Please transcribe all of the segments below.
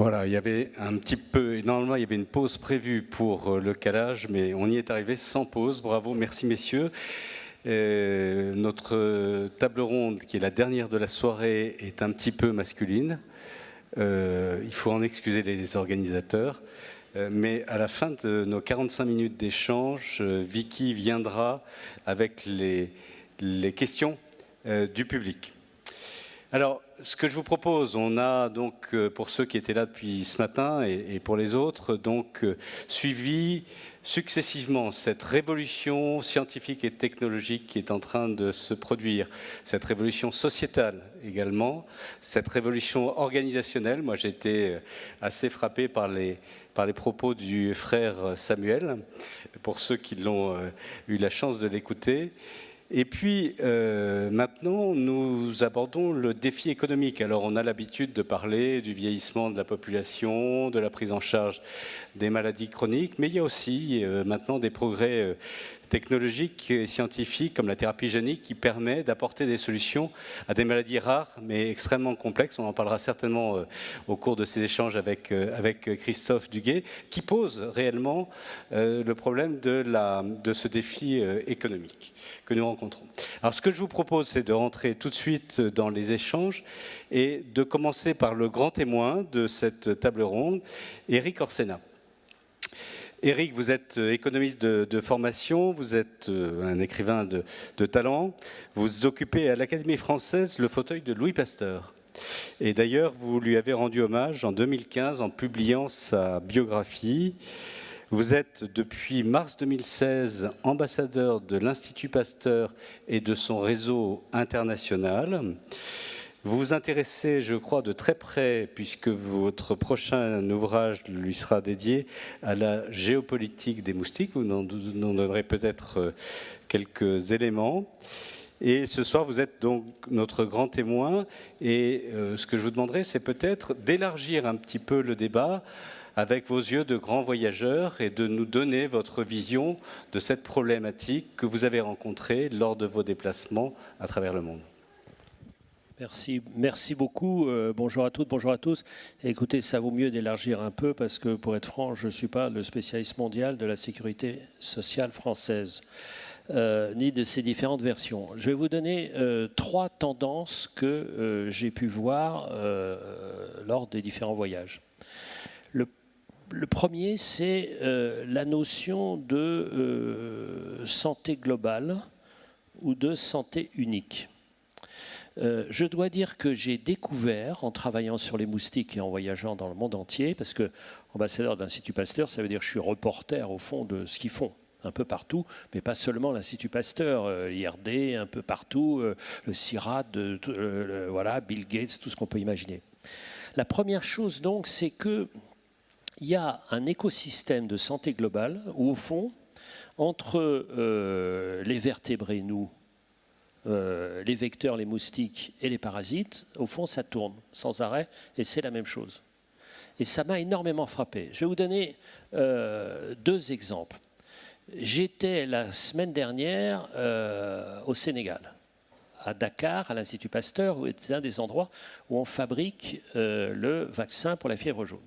Voilà, il y avait un petit peu, normalement il y avait une pause prévue pour le calage, mais on y est arrivé sans pause. Bravo, merci messieurs. Notre table ronde, qui est la dernière de la soirée, est un petit peu masculine. Il faut en excuser les organisateurs. Mais à la fin de nos 45 minutes d'échange, Vicky viendra avec les questions du public. Alors, ce que je vous propose, on a donc, pour ceux qui étaient là depuis ce matin et pour les autres, donc suivi successivement cette révolution scientifique et technologique qui est en train de se produire, cette révolution sociétale également, cette révolution organisationnelle. Moi, j'ai été assez frappé par les propos du frère Samuel, pour ceux qui l'ont eu la chance de l'écouter. Et puis, maintenant, nous abordons le défi économique. Alors, on a l'habitude de parler du vieillissement de la population, de la prise en charge des maladies chroniques, mais il y a aussi maintenant des progrès technologiques et scientifiques comme la thérapie génique qui permet d'apporter des solutions à des maladies rares mais extrêmement complexes. On en parlera certainement au cours de ces échanges avec Christophe Duguet, qui pose réellement le problème de ce défi économique que nous rencontrons. Alors ce que je vous propose, c'est de rentrer tout de suite dans les échanges et de commencer par le grand témoin de cette table ronde, Éric Orsena. Éric, vous êtes économiste de formation, vous êtes un écrivain de talent, vous occupez à l'Académie française le fauteuil de Louis Pasteur. Et d'ailleurs, vous lui avez rendu hommage en 2015 en publiant sa biographie. Vous êtes depuis mars 2016 ambassadeur de l'Institut Pasteur et de son réseau international. Vous vous intéressez, je crois, de très près, puisque votre prochain ouvrage lui sera dédié à la géopolitique des moustiques. Vous nous donnerez peut-être quelques éléments. Et ce soir, vous êtes donc notre grand témoin. Et ce que je vous demanderai, c'est peut-être d'élargir un petit peu le débat avec vos yeux de grands voyageurs et de nous donner votre vision de cette problématique que vous avez rencontrée lors de vos déplacements à travers le monde. Merci beaucoup. Bonjour à toutes, bonjour à tous. Écoutez, ça vaut mieux d'élargir un peu parce que, pour être franc, je ne suis pas le spécialiste mondial de la sécurité sociale française, ni de ses différentes versions. Je vais vous donner 3 tendances que j'ai pu voir lors des différents voyages. Le premier, c'est la notion de santé globale ou de santé unique. Je dois dire que j'ai découvert, en travaillant sur les moustiques et en voyageant dans le monde entier, parce que ambassadeur de l'Institut Pasteur, ça veut dire que je suis reporter au fond de ce qu'ils font, un peu partout, mais pas seulement l'Institut Pasteur, l'IRD, un peu partout, le CIRAD, voilà, Bill Gates, tout ce qu'on peut imaginer. La première chose donc, c'est qu'il y a un écosystème de santé globale où, au fond, entre les vertébrés, nous, les vecteurs, les moustiques et les parasites, au fond, ça tourne sans arrêt et c'est la même chose. Et ça m'a énormément frappé. Je vais vous donner 2 exemples. J'étais la semaine dernière au Sénégal, à Dakar, à l'Institut Pasteur, où c'est un des endroits où on fabrique le vaccin pour la fièvre jaune.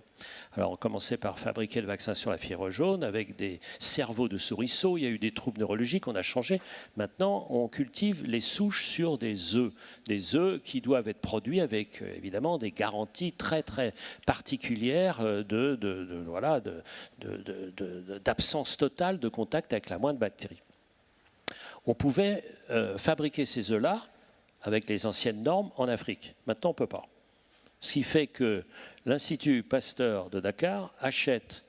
Alors, on commençait par fabriquer le vaccin sur la fièvre jaune avec des cerveaux de souriceaux. Il y a eu des troubles neurologiques, on a changé. Maintenant, on cultive les souches sur des œufs qui doivent être produits avec, évidemment, des garanties très, très particulières d'absence totale de contact avec la moindre bactérie. On pouvait fabriquer ces œufs-là avec les anciennes normes en Afrique. Maintenant, on ne peut pas. Ce qui fait que l'Institut Pasteur de Dakar achète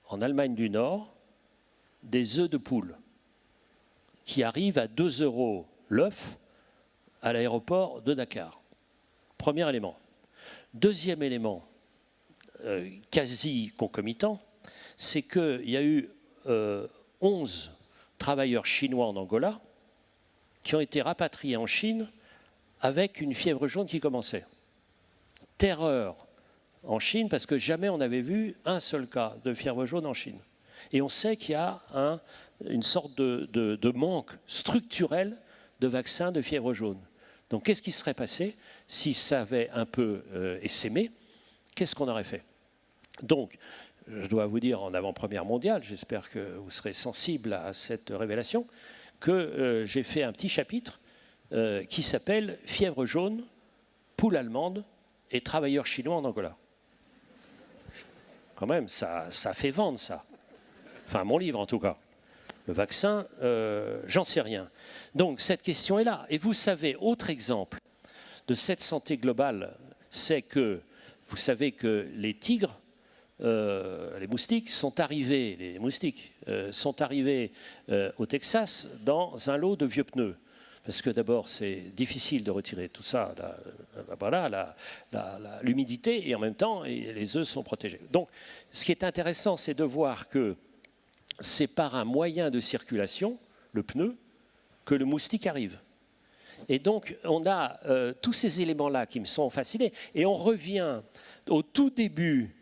en Allemagne du Nord des œufs de poule qui arrivent à 2 € l'œuf à l'aéroport de Dakar. Premier élément. Deuxième élément, quasi concomitant, c'est qu'il y a eu 11 travailleurs chinois en Angola qui ont été rapatriés en Chine avec une fièvre jaune qui commençait. Terreur en Chine parce que jamais on n'avait vu un seul cas de fièvre jaune en Chine. Et on sait qu'il y a une sorte de manque structurel de vaccins de fièvre jaune. Donc qu'est-ce qui serait passé si ça avait un peu essaimé? Qu'est-ce qu'on aurait fait? Donc, je dois vous dire en avant-première mondiale, j'espère que vous serez sensible à cette révélation, que j'ai fait un petit chapitre qui s'appelle « Fièvre jaune, poule allemande et travailleurs chinois en Angola ». Quand même, ça fait vendre, ça. Enfin, mon livre, en tout cas. Le vaccin, j'en sais rien. Donc, cette question est là. Et vous savez, autre exemple de cette santé globale, c'est que vous savez que les tigres, les moustiques sont arrivés, au Texas dans un lot de vieux pneus. Parce que d'abord, c'est difficile de retirer tout ça, l'humidité, et en même temps, les œufs sont protégés. Donc, ce qui est intéressant, c'est de voir que c'est par un moyen de circulation, le pneu, que le moustique arrive. Et donc, on a tous ces éléments-là qui me sont fascinés. Et on revient au tout début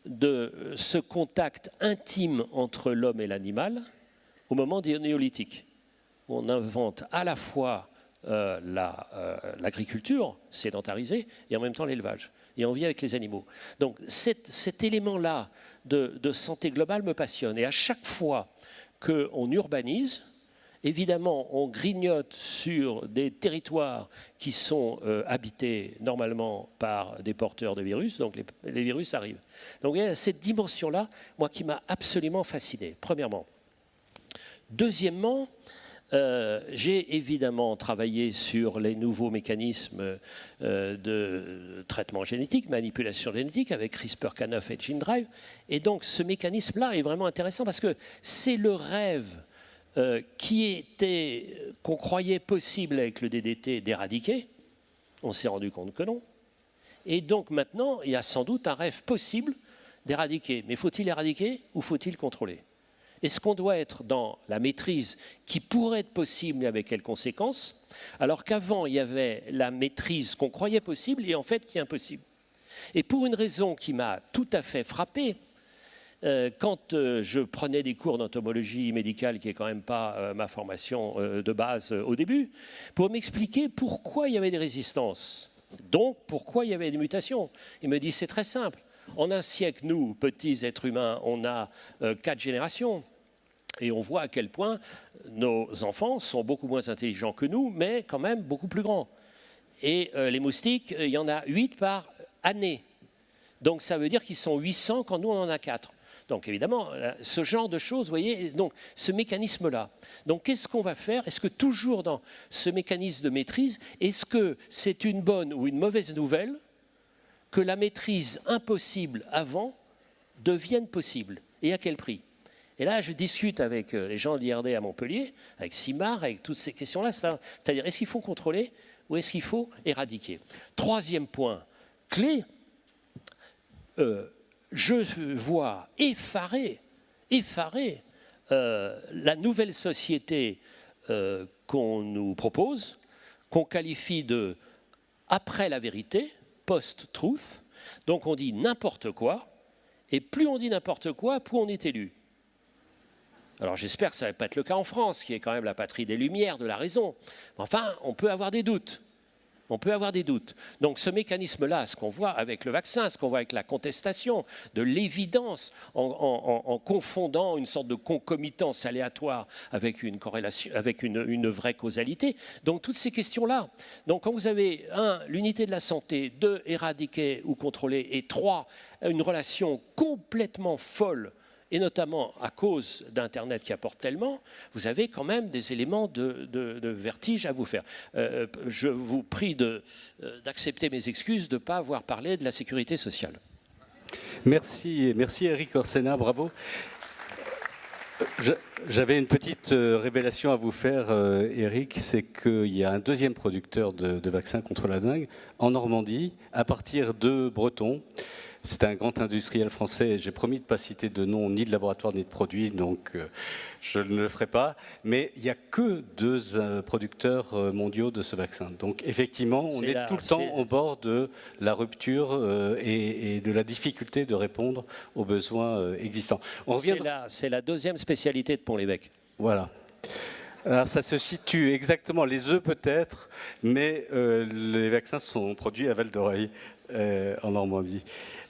de ce contact intime entre l'homme et l'animal au moment des néolithiques. On invente à la fois l'agriculture sédentarisée et en même temps l'élevage. Et on vit avec les animaux. Donc cet élément-là de santé globale me passionne. Et à chaque fois qu'on urbanise, évidemment, on grignote sur des territoires qui sont habités normalement par des porteurs de virus, donc les virus arrivent. Donc il y a cette dimension-là, moi, qui m'a absolument fasciné, premièrement. Deuxièmement, j'ai évidemment travaillé sur les nouveaux mécanismes de traitement génétique, manipulation génétique avec CRISPR-Cas9 et GeneDrive. Et donc ce mécanisme-là est vraiment intéressant parce que c'est le rêve qu'on croyait possible avec le DDT d'éradiquer. On s'est rendu compte que non. Et donc maintenant, il y a sans doute un rêve possible d'éradiquer. Mais faut-il éradiquer ou faut-il contrôler ? Est-ce qu'on doit être dans la maîtrise qui pourrait être possible, mais avec quelles conséquences ? Alors qu'avant, il y avait la maîtrise qu'on croyait possible et en fait qui est impossible. Et pour une raison qui m'a tout à fait frappé, quand je prenais des cours d'entomologie médicale, qui n'est quand même pas ma formation de base au début, pour m'expliquer pourquoi il y avait des résistances, donc pourquoi il y avait des mutations. Il me dit, c'est très simple. En un siècle, nous, petits êtres humains, on a 4 générations. Et on voit à quel point nos enfants sont beaucoup moins intelligents que nous, mais quand même beaucoup plus grands. Et les moustiques, il y en a 8 par année. Donc ça veut dire qu'ils sont 800 quand nous, on en a 4. Donc évidemment, ce genre de choses, vous voyez, donc ce mécanisme-là. Donc qu'est-ce qu'on va faire ? Est-ce que toujours dans ce mécanisme de maîtrise, est-ce que c'est une bonne ou une mauvaise nouvelle que la maîtrise impossible avant devienne possible ? Et à quel prix ? Et là, je discute avec les gens de l'IRD à Montpellier, avec Simard, avec toutes ces questions-là. C'est-à-dire, est-ce qu'il faut contrôler ou est-ce qu'il faut éradiquer ? Troisième point clé, je vois effaré la nouvelle société qu'on nous propose, qu'on qualifie de « après la vérité », post-truth. Donc on dit n'importe quoi, et plus on dit n'importe quoi, plus on est élu. Alors j'espère que ça ne va pas être le cas en France, qui est quand même la patrie des Lumières, de la raison. Enfin, on peut avoir des doutes. On peut avoir des doutes. Donc ce mécanisme-là, ce qu'on voit avec le vaccin, ce qu'on voit avec la contestation, de l'évidence, en confondant une sorte de concomitance aléatoire avec une corrélation, avec une vraie causalité. Donc toutes ces questions-là. Donc quand vous avez 1, l'unité de la santé, 2, éradiquer ou contrôler, et 3, une relation complètement folle, et notamment à cause d'Internet qui apporte tellement, vous avez quand même des éléments de vertige à vous faire. Je vous prie d'accepter mes excuses de ne pas avoir parlé de la sécurité sociale. Merci Eric Orsena, bravo. J'avais une petite révélation à vous faire, Eric, c'est qu'il y a un deuxième producteur de vaccins contre la dengue en Normandie, à partir de Bretons. C'est un grand industriel français. J'ai promis de ne pas citer de nom, ni de laboratoire, ni de produit, donc je ne le ferai pas. Mais il n'y a que 2 producteurs mondiaux de ce vaccin. Donc effectivement, on est tout le temps au bord de la rupture et de la difficulté de répondre aux besoins existants. C'est la 2e spécialité de Pont-l'Évêque. Voilà. Alors, ça se situe exactement, les œufs peut-être, mais les vaccins sont produits à Val-d'Oreille, en Normandie.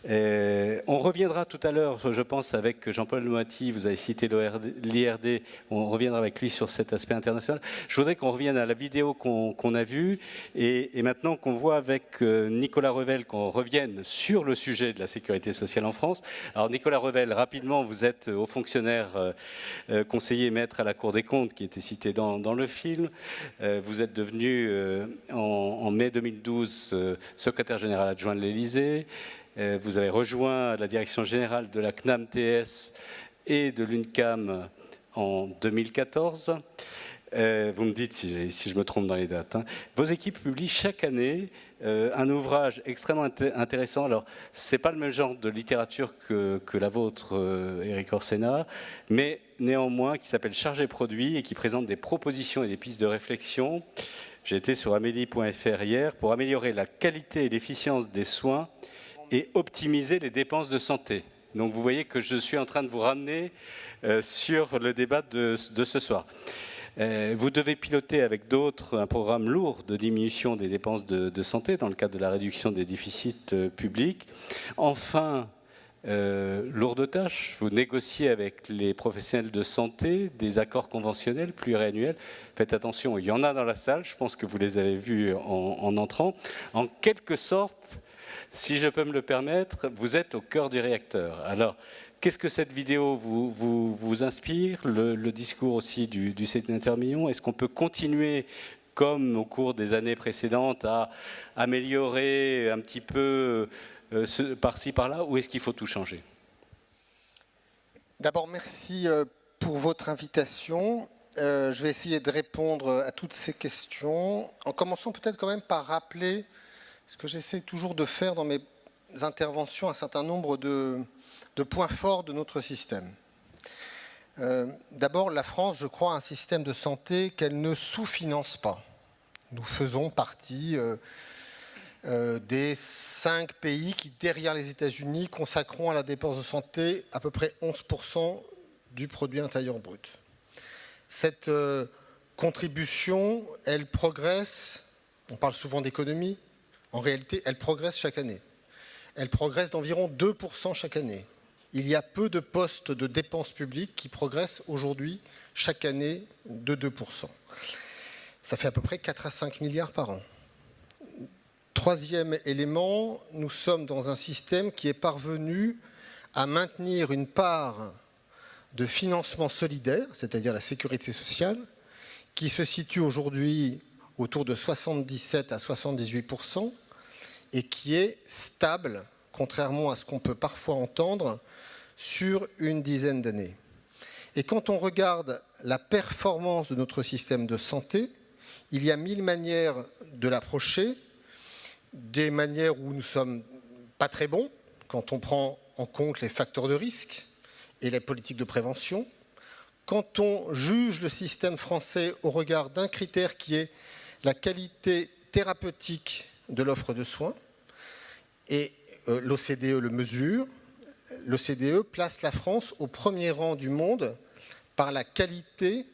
On reviendra tout à l'heure, je pense, avec Jean-Paul Moati, vous avez cité l'IRD, on reviendra avec lui sur cet aspect international. Je voudrais qu'on revienne à la vidéo qu'on a vue et maintenant qu'on voit avec Nicolas Revel, qu'on revienne sur le sujet de la sécurité sociale en France. Alors Nicolas Revel, rapidement, vous êtes haut fonctionnaire, conseiller maître à la Cour des comptes, qui était cité dans le film. Vous êtes devenu, en mai 2012, secrétaire général adjoint de l'Élysée. Vous avez rejoint la direction générale de la CNAM-TS et de l'UNCAM en 2014. Vous me dites si je me trompe dans les dates. Vos équipes publient chaque année un ouvrage extrêmement intéressant. Alors, ce n'est pas le même genre de littérature que la vôtre, Éric Orsena, mais néanmoins qui s'appelle Chargé Produit et qui présente des propositions et des pistes de réflexion. J'ai été sur amélie.fr hier pour améliorer la qualité et l'efficience des soins et optimiser les dépenses de santé. Donc vous voyez que je suis en train de vous ramener sur le débat de ce soir. Vous devez piloter avec d'autres un programme lourd de diminution des dépenses de santé dans le cadre de la réduction des déficits publics. Enfin, lourde tâche, vous négociez avec les professionnels de santé des accords conventionnels pluriannuels. Faites attention, il y en a dans la salle, je pense que vous les avez vus en entrant. En quelque sorte, si je peux me le permettre, vous êtes au cœur du réacteur. Alors, qu'est-ce que cette vidéo vous inspire, le discours aussi du sénateur Millon? Est-ce qu'on peut continuer, comme au cours des années précédentes, à améliorer un petit peu par-ci, par-là, ou est-ce qu'il faut tout changer? D'abord, merci pour votre invitation. Je vais essayer de répondre à toutes ces questions, en commençant peut-être quand même par rappeler ce que j'essaie toujours de faire dans mes interventions, un certain nombre de points forts de notre système. D'abord, la France, je crois, a un système de santé qu'elle ne sous-finance pas. Nous faisons partie des 5 pays qui, derrière les États-Unis, consacreront à la dépense de santé à peu près 11% du produit intérieur brut. Cette contribution, elle progresse, on parle souvent d'économie, en réalité, elle progresse chaque année. Elle progresse d'environ 2% chaque année. Il y a peu de postes de dépenses publiques qui progressent aujourd'hui, chaque année, de 2%. Ça fait à peu près 4 à 5 milliards par an. Troisième élément, nous sommes dans un système qui est parvenu à maintenir une part de financement solidaire, c'est-à-dire la sécurité sociale, qui se situe aujourd'hui autour de 77 à 78%, et qui est stable, contrairement à ce qu'on peut parfois entendre, sur une dizaine d'années. Et quand on regarde la performance de notre système de santé, il y a 1000 manières de l'approcher, des manières où nous ne sommes pas très bons, quand on prend en compte les facteurs de risque et les politiques de prévention, quand on juge le système français au regard d'un critère qui est la qualité thérapeutique de l'offre de soins, et l'OCDE le mesure, l'OCDE place la France au premier rang du monde par la qualité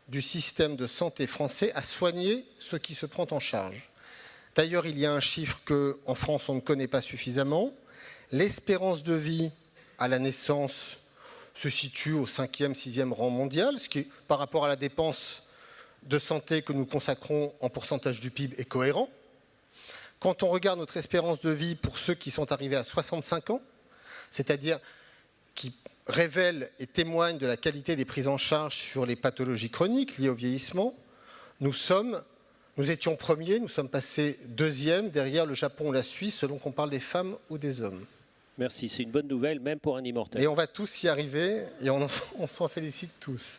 du système de santé français à soigner ce qui se prend en charge. D'ailleurs, il y a un chiffre qu'en France on ne connaît pas suffisamment. L'espérance de vie à la naissance se situe au 5e, 6e rang mondial, ce qui, par rapport à la dépense de santé que nous consacrons en pourcentage du PIB, est cohérent. Quand on regarde notre espérance de vie pour ceux qui sont arrivés à 65 ans, c'est-à-dire qui révèlent et témoignent de la qualité des prises en charge sur les pathologies chroniques liées au vieillissement, nous étions premiers, nous sommes passés deuxième derrière le Japon ou la Suisse, selon qu'on parle des femmes ou des hommes. Merci, c'est une bonne nouvelle, même pour un immortel. Et on va tous y arriver, et on s'en félicite tous.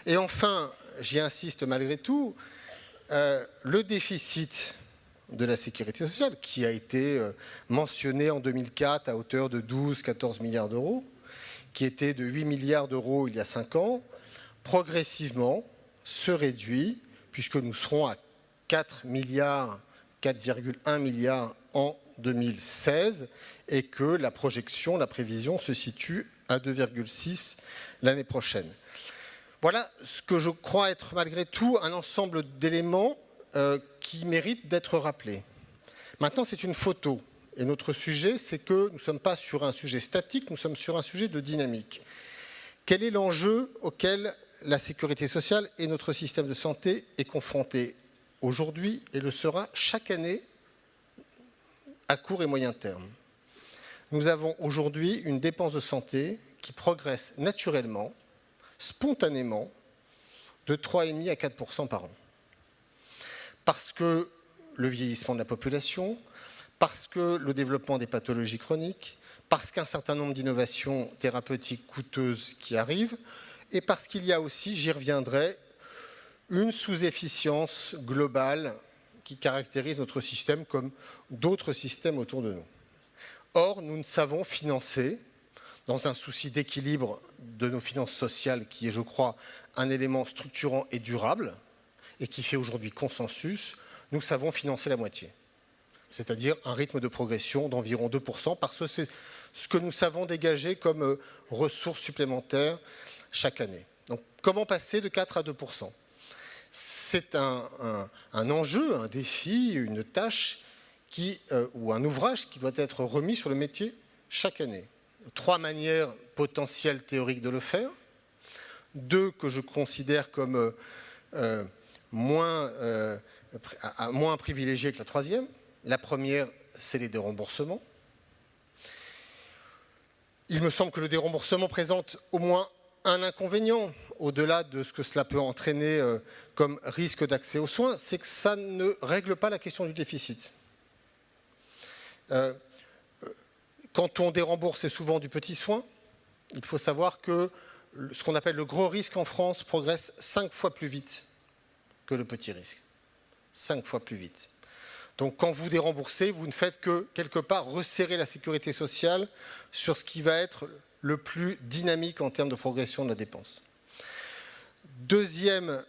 Et enfin, j'y insiste malgré tout, le déficit de la sécurité sociale, qui a été mentionné en 2004 à hauteur de 12-14 milliards d'euros, qui était de 8 milliards d'euros il y a 5 ans, progressivement se réduit, puisque nous serons à 4,1 milliards en 2016, et que la projection, la prévision se situe à 2,6 l'année prochaine. Voilà ce que je crois être malgré tout un ensemble d'éléments qui méritent d'être rappelés. Maintenant, c'est une photo. Et notre sujet, c'est que nous ne sommes pas sur un sujet statique, nous sommes sur un sujet de dynamique. Quel est l'enjeu auquel la sécurité sociale et notre système de santé est confronté aujourd'hui et le sera chaque année à court et moyen terme? Nous avons aujourd'hui une dépense de santé qui progresse naturellement, spontanément, de 3,5 à 4% par an. Parce que le vieillissement de la population, parce que le développement des pathologies chroniques, parce qu'un certain nombre d'innovations thérapeutiques coûteuses qui arrivent, et parce qu'il y a aussi, j'y reviendrai, une sous-efficience globale qui caractérise notre système comme d'autres systèmes autour de nous. Or, nous ne savons financer, dans un souci d'équilibre de nos finances sociales, qui est, je crois, un élément structurant et durable, et qui fait aujourd'hui consensus, nous savons financer la moitié. C'est-à-dire un rythme de progression d'environ 2%, parce que c'est ce que nous savons dégager comme ressources supplémentaires chaque année. Donc, comment passer de 4 à 2%? C'est un enjeu, un défi, une tâche ou un ouvrage qui doit être remis sur le métier chaque année. 3 manières potentielles théoriques de le faire, 2 que je considère comme moins privilégiées que la 3e. La première, c'est les déremboursements. Il me semble que le déremboursement présente au moins un inconvénient, au-delà de ce que cela peut entraîner comme risque d'accès aux soins, c'est que ça ne règle pas la question du déficit. Quand on dérembourse, c'est souvent du petit soin. Il faut savoir que ce qu'on appelle le gros risque en France progresse 5 fois plus vite que le petit risque. 5 fois plus vite. Donc quand vous déremboursez, vous ne faites que, quelque part, resserrer la sécurité sociale sur ce qui va être le plus dynamique en termes de progression de la dépense. Deuxième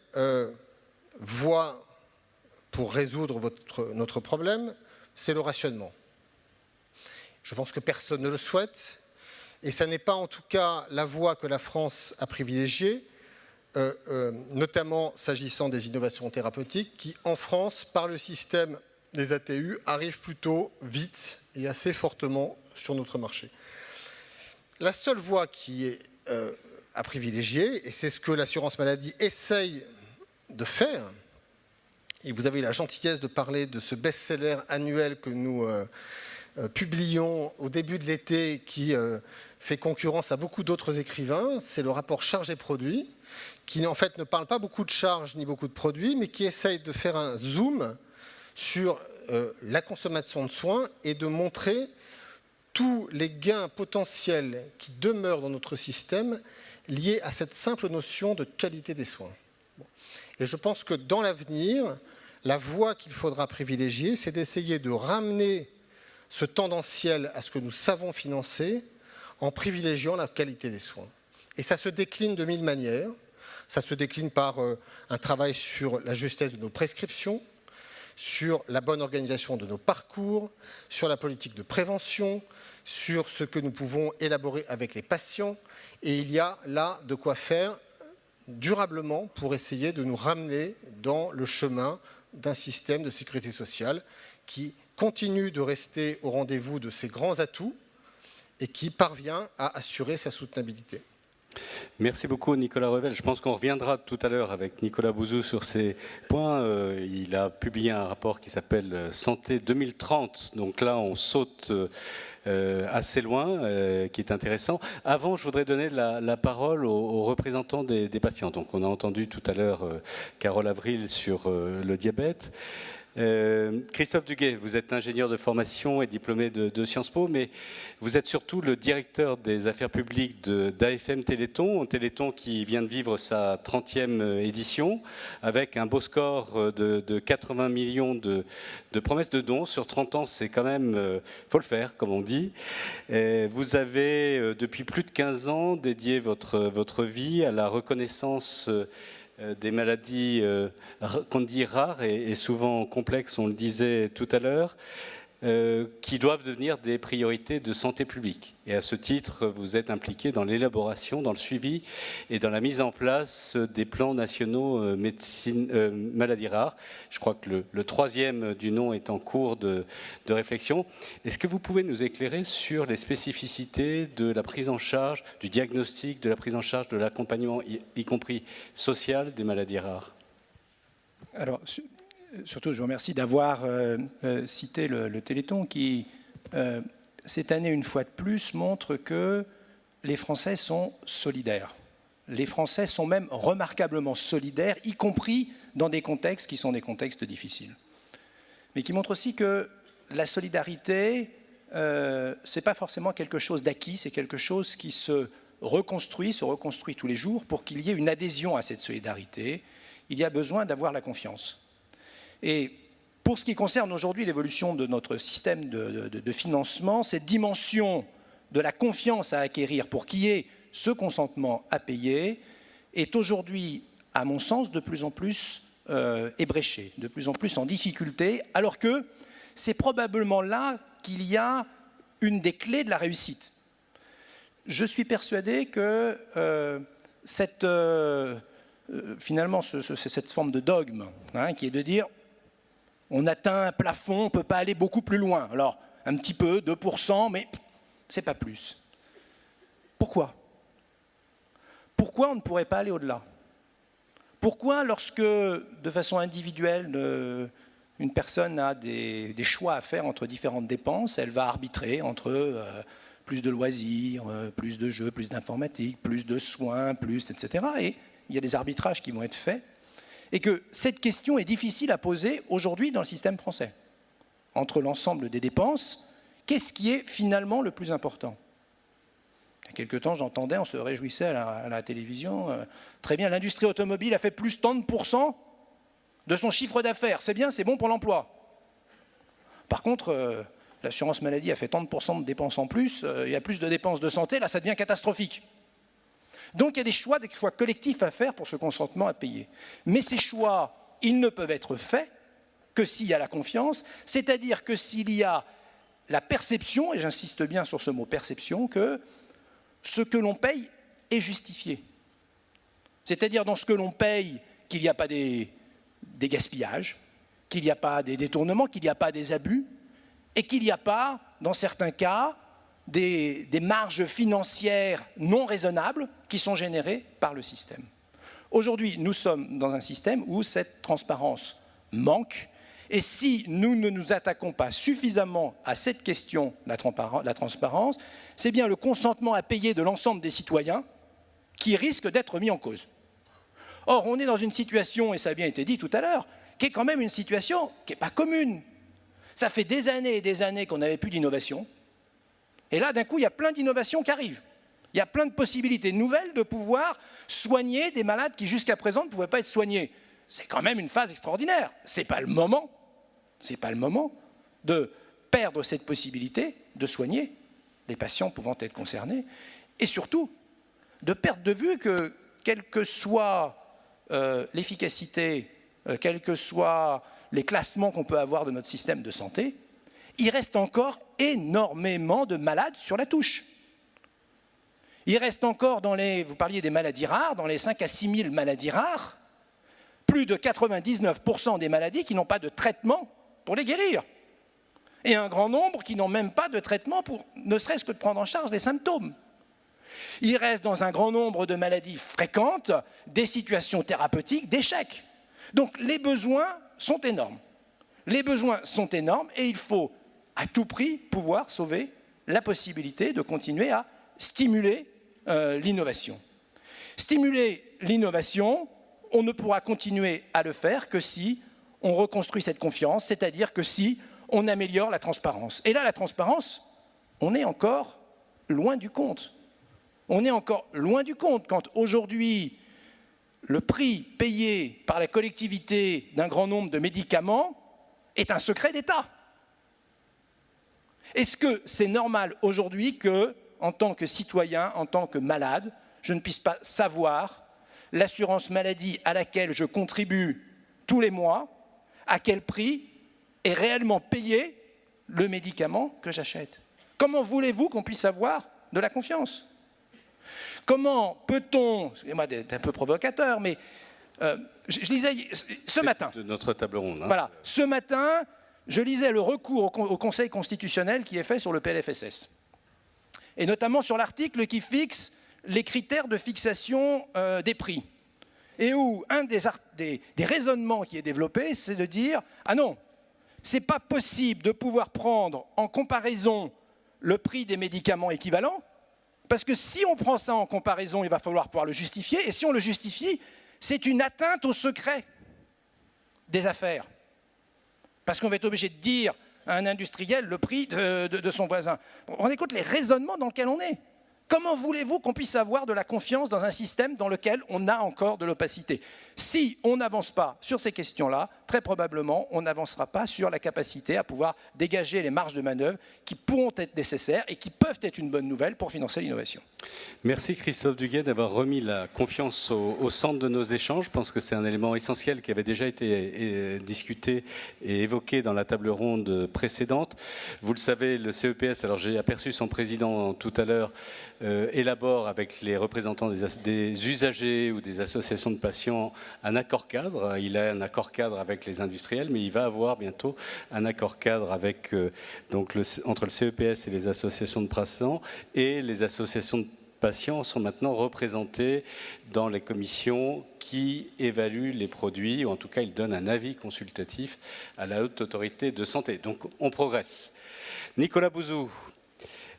voie pour résoudre notre problème, c'est le rationnement. Je pense que personne ne le souhaite, et ça n'est pas en tout cas la voie que la France a privilégiée, notamment s'agissant des innovations thérapeutiques, qui en France, par le système des ATU, arrivent plutôt vite et assez fortement sur notre marché. La seule voie qui est à privilégier, et c'est ce que l'assurance maladie essaye de faire, et vous avez eu la gentillesse de parler de ce best-seller annuel que nous publions au début de l'été, qui fait concurrence à beaucoup d'autres écrivains, c'est le rapport charges et produits, qui en fait ne parle pas beaucoup de charges ni beaucoup de produits, mais qui essaye de faire un zoom sur la consommation de soins et de montrer tous les gains potentiels qui demeurent dans notre système liés à cette simple notion de qualité des soins. Et je pense que dans l'avenir, la voie qu'il faudra privilégier, c'est d'essayer de ramener ce tendanciel à ce que nous savons financer en privilégiant la qualité des soins. Et ça se décline de 1000 manières. Ça se décline par un travail sur la justesse de nos prescriptions, sur la bonne organisation de nos parcours, sur la politique de prévention, sur ce que nous pouvons élaborer avec les patients. Et il y a là de quoi faire durablement pour essayer de nous ramener dans le chemin d'un système de sécurité sociale qui continue de rester au rendez-vous de ses grands atouts et qui parvient à assurer sa soutenabilité. Merci beaucoup Nicolas Revel. Je pense qu'on reviendra tout à l'heure avec Nicolas Bouzou sur ces points. Il a publié un rapport qui s'appelle Santé 2030. Donc là, on saute assez loin, qui est intéressant. Avant, je voudrais donner la parole aux représentants des patients. Donc on a entendu tout à l'heure Carole Avril sur le diabète. Christophe Duguet, vous êtes ingénieur de formation et diplômé de Sciences Po, mais vous êtes surtout le directeur des affaires publiques d'AFM Téléthon, Téléthon qui vient de vivre sa 30e édition, avec un beau score de 80 millions de promesses de dons. Sur 30 ans, c'est quand même, faut le faire, comme on dit. Vous avez, depuis plus de 15 ans, dédié votre vie à la reconnaissance des maladies qu'on dit rares et souvent complexes, on le disait tout à l'heure. qui doivent devenir des priorités de santé publique. Et à ce titre, vous êtes impliqué dans l'élaboration, dans le suivi et dans la mise en place des plans nationaux maladies rares. Je crois que le troisième du nom est en cours de réflexion. Est-ce que vous pouvez nous éclairer sur les spécificités de la prise en charge, du diagnostic, de la prise en charge, de l'accompagnement, y compris social, des maladies rares? Alors, surtout, je vous remercie d'avoir cité le Téléthon qui, cette année, une fois de plus, montre que les Français sont solidaires. Les Français sont même remarquablement solidaires, y compris dans des contextes qui sont des contextes difficiles. Mais qui montre aussi que la solidarité, ce n'est pas forcément quelque chose d'acquis, c'est quelque chose qui se reconstruit tous les jours. Pour qu'il y ait une adhésion à cette solidarité, il y a besoin d'avoir la confiance. Et pour ce qui concerne aujourd'hui l'évolution de notre système de financement, cette dimension de la confiance à acquérir pour qu'il y ait ce consentement à payer est aujourd'hui, à mon sens, de plus en plus ébréchée, de plus en plus en difficulté, alors que c'est probablement là qu'il y a une des clés de la réussite. Je suis persuadé que finalement, cette forme de dogme, qui est de dire on atteint un plafond, on ne peut pas aller beaucoup plus loin. Alors, un petit peu, 2%, mais ce n'est pas plus. Pourquoi? Pourquoi on ne pourrait pas aller au-delà? Pourquoi, lorsque, de façon individuelle, une personne a des choix à faire entre différentes dépenses, elle va arbitrer entre plus de loisirs, plus de jeux, plus d'informatique, plus de soins, plus, etc. Et il y a des arbitrages qui vont être faits, et que cette question est difficile à poser aujourd'hui dans le système français. Entre l'ensemble des dépenses, qu'est-ce qui est finalement le plus important? Il y a quelque temps, j'entendais, on se réjouissait à la télévision, très bien, l'industrie automobile a fait plus tant de % de son chiffre d'affaires. C'est bien, c'est bon pour l'emploi. Par contre, l'assurance maladie a fait tant de % de dépenses en plus, il y a plus de dépenses de santé, là ça devient catastrophique. Donc il y a des choix collectifs à faire pour ce consentement à payer. Mais ces choix, ils ne peuvent être faits que s'il y a la confiance, c'est-à-dire que s'il y a la perception, et j'insiste bien sur ce mot perception, que ce que l'on paye est justifié. C'est-à-dire dans ce que l'on paye, qu'il n'y a pas des gaspillages, qu'il n'y a pas des détournements, qu'il n'y a pas des abus, et qu'il n'y a pas, dans certains cas, des marges financières non raisonnables qui sont générées par le système. Aujourd'hui, nous sommes dans un système où cette transparence manque, et si nous ne nous attaquons pas suffisamment à cette question, la transparence, c'est bien le consentement à payer de l'ensemble des citoyens qui risque d'être mis en cause. Or, on est dans une situation, et ça a bien été dit tout à l'heure, qui est quand même une situation qui n'est pas commune. Ça fait des années et des années qu'on n'avait plus d'innovation. Et là, d'un coup, il y a plein d'innovations qui arrivent. Il y a plein de possibilités nouvelles de pouvoir soigner des malades qui, jusqu'à présent, ne pouvaient pas être soignés. C'est quand même une phase extraordinaire. Ce n'est pas le moment de perdre cette possibilité de soigner les patients pouvant être concernés. Et surtout, de perdre de vue que, quelle que soit l'efficacité, quels que soient les classements qu'on peut avoir de notre système de santé, il reste encore énormément de malades sur la touche. Il reste encore vous parliez des maladies rares, dans les 5 à 6 000 maladies rares, plus de 99% des maladies qui n'ont pas de traitement pour les guérir. Et un grand nombre qui n'ont même pas de traitement pour ne serait-ce que de prendre en charge les symptômes. Il reste dans un grand nombre de maladies fréquentes des situations thérapeutiques d'échec. Donc les besoins sont énormes. Les besoins sont énormes et il faut à tout prix pouvoir sauver la possibilité de continuer à stimuler l'innovation. Stimuler l'innovation, on ne pourra continuer à le faire que si on reconstruit cette confiance, c'est-à-dire que si on améliore la transparence. Et là, la transparence, on est encore loin du compte. On est encore loin du compte quand aujourd'hui, le prix payé par la collectivité d'un grand nombre de médicaments est un secret d'État. Est-ce que c'est normal aujourd'hui que, en tant que citoyen, en tant que malade, je ne puisse pas savoir l'assurance maladie à laquelle je contribue tous les mois, à quel prix est réellement payée le médicament que j'achète? Comment voulez-vous qu'on puisse avoir de la confiance? Comment peut-on, excusez-moi d'être un peu provocateur, mais je lisais ce matin. De notre table ronde. Hein. Voilà, ce matin, je lisais le recours au Conseil constitutionnel qui est fait sur le PLFSS. Et notamment sur l'article qui fixe les critères de fixation des prix. Et où un des raisonnements qui est développé, c'est de dire « Ah non, c'est pas possible de pouvoir prendre en comparaison le prix des médicaments équivalents, parce que si on prend ça en comparaison, il va falloir pouvoir le justifier, et si on le justifie, c'est une atteinte au secret des affaires. Parce qu'on va être obligé de dire à un industriel le prix de son voisin. On écoute les raisonnements dans lesquels on est. Comment voulez-vous qu'on puisse avoir de la confiance dans un système dans lequel on a encore de l'opacité? Si on n'avance pas sur ces questions-là, très probablement, on n'avancera pas sur la capacité à pouvoir dégager les marges de manœuvre qui pourront être nécessaires et qui peuvent être une bonne nouvelle pour financer l'innovation. Merci Christophe Duguay d'avoir remis la confiance au centre de nos échanges. Je pense que c'est un élément essentiel qui avait déjà été discuté et évoqué dans la table ronde précédente. Vous le savez, le CEPS, alors j'ai aperçu son président tout à l'heure, élabore avec les représentants des usagers ou des associations de patients un accord cadre. Il a un accord cadre avec les industriels, mais il va avoir bientôt un accord cadre avec, entre le CEPS et les associations de patients. Et les associations de patients sont maintenant représentées dans les commissions qui évaluent les produits, ou en tout cas ils donnent un avis consultatif à la Haute Autorité de Santé. Donc on progresse. Nicolas Bouzou.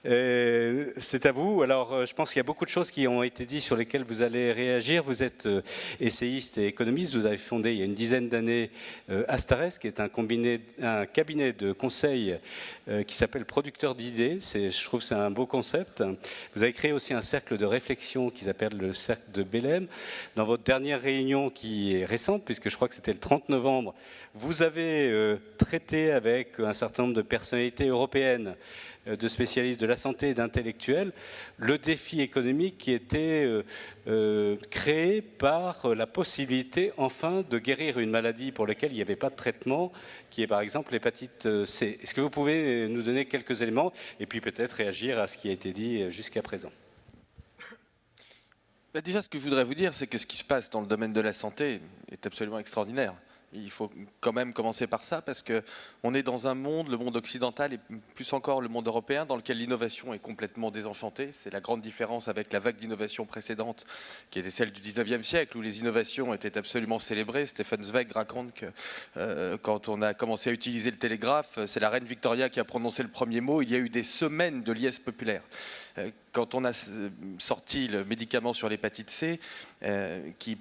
C'est à vous. Alors, je pense qu'il y a beaucoup de choses qui ont été dites sur lesquelles vous allez réagir. Vous êtes essayiste et économiste. Vous avez fondé il y a une dizaine d'années Astares, qui est un cabinet de conseil qui s'appelle Producteur d'idées. Je trouve que c'est un beau concept. Vous avez créé aussi un cercle de réflexion qui s'appelle le cercle de Belém. Dans votre dernière réunion qui est récente, puisque je crois que c'était le 30 novembre, vous avez traité avec un certain nombre de personnalités européennes, de spécialistes de la santé et d'intellectuels, le défi économique qui était créé par la possibilité enfin de guérir une maladie pour laquelle il n'y avait pas de traitement, qui est par exemple l'hépatite C. Est-ce que vous pouvez nous donner quelques éléments et puis peut-être réagir à ce qui a été dit jusqu'à présent? Déjà, ce que je voudrais vous dire, c'est que ce qui se passe dans le domaine de la santé est absolument extraordinaire. Il faut quand même commencer par ça, parce qu'on est dans un monde, le monde occidental et plus encore le monde européen, dans lequel l'innovation est complètement désenchantée. C'est la grande différence avec la vague d'innovation précédente, qui était celle du 19e siècle, où les innovations étaient absolument célébrées. Stefan Zweig raconte que quand on a commencé à utiliser le télégraphe, c'est la reine Victoria qui a prononcé le premier mot. Il y a eu des semaines de liesse populaire. Quand on a sorti le médicament sur l'hépatite C, qui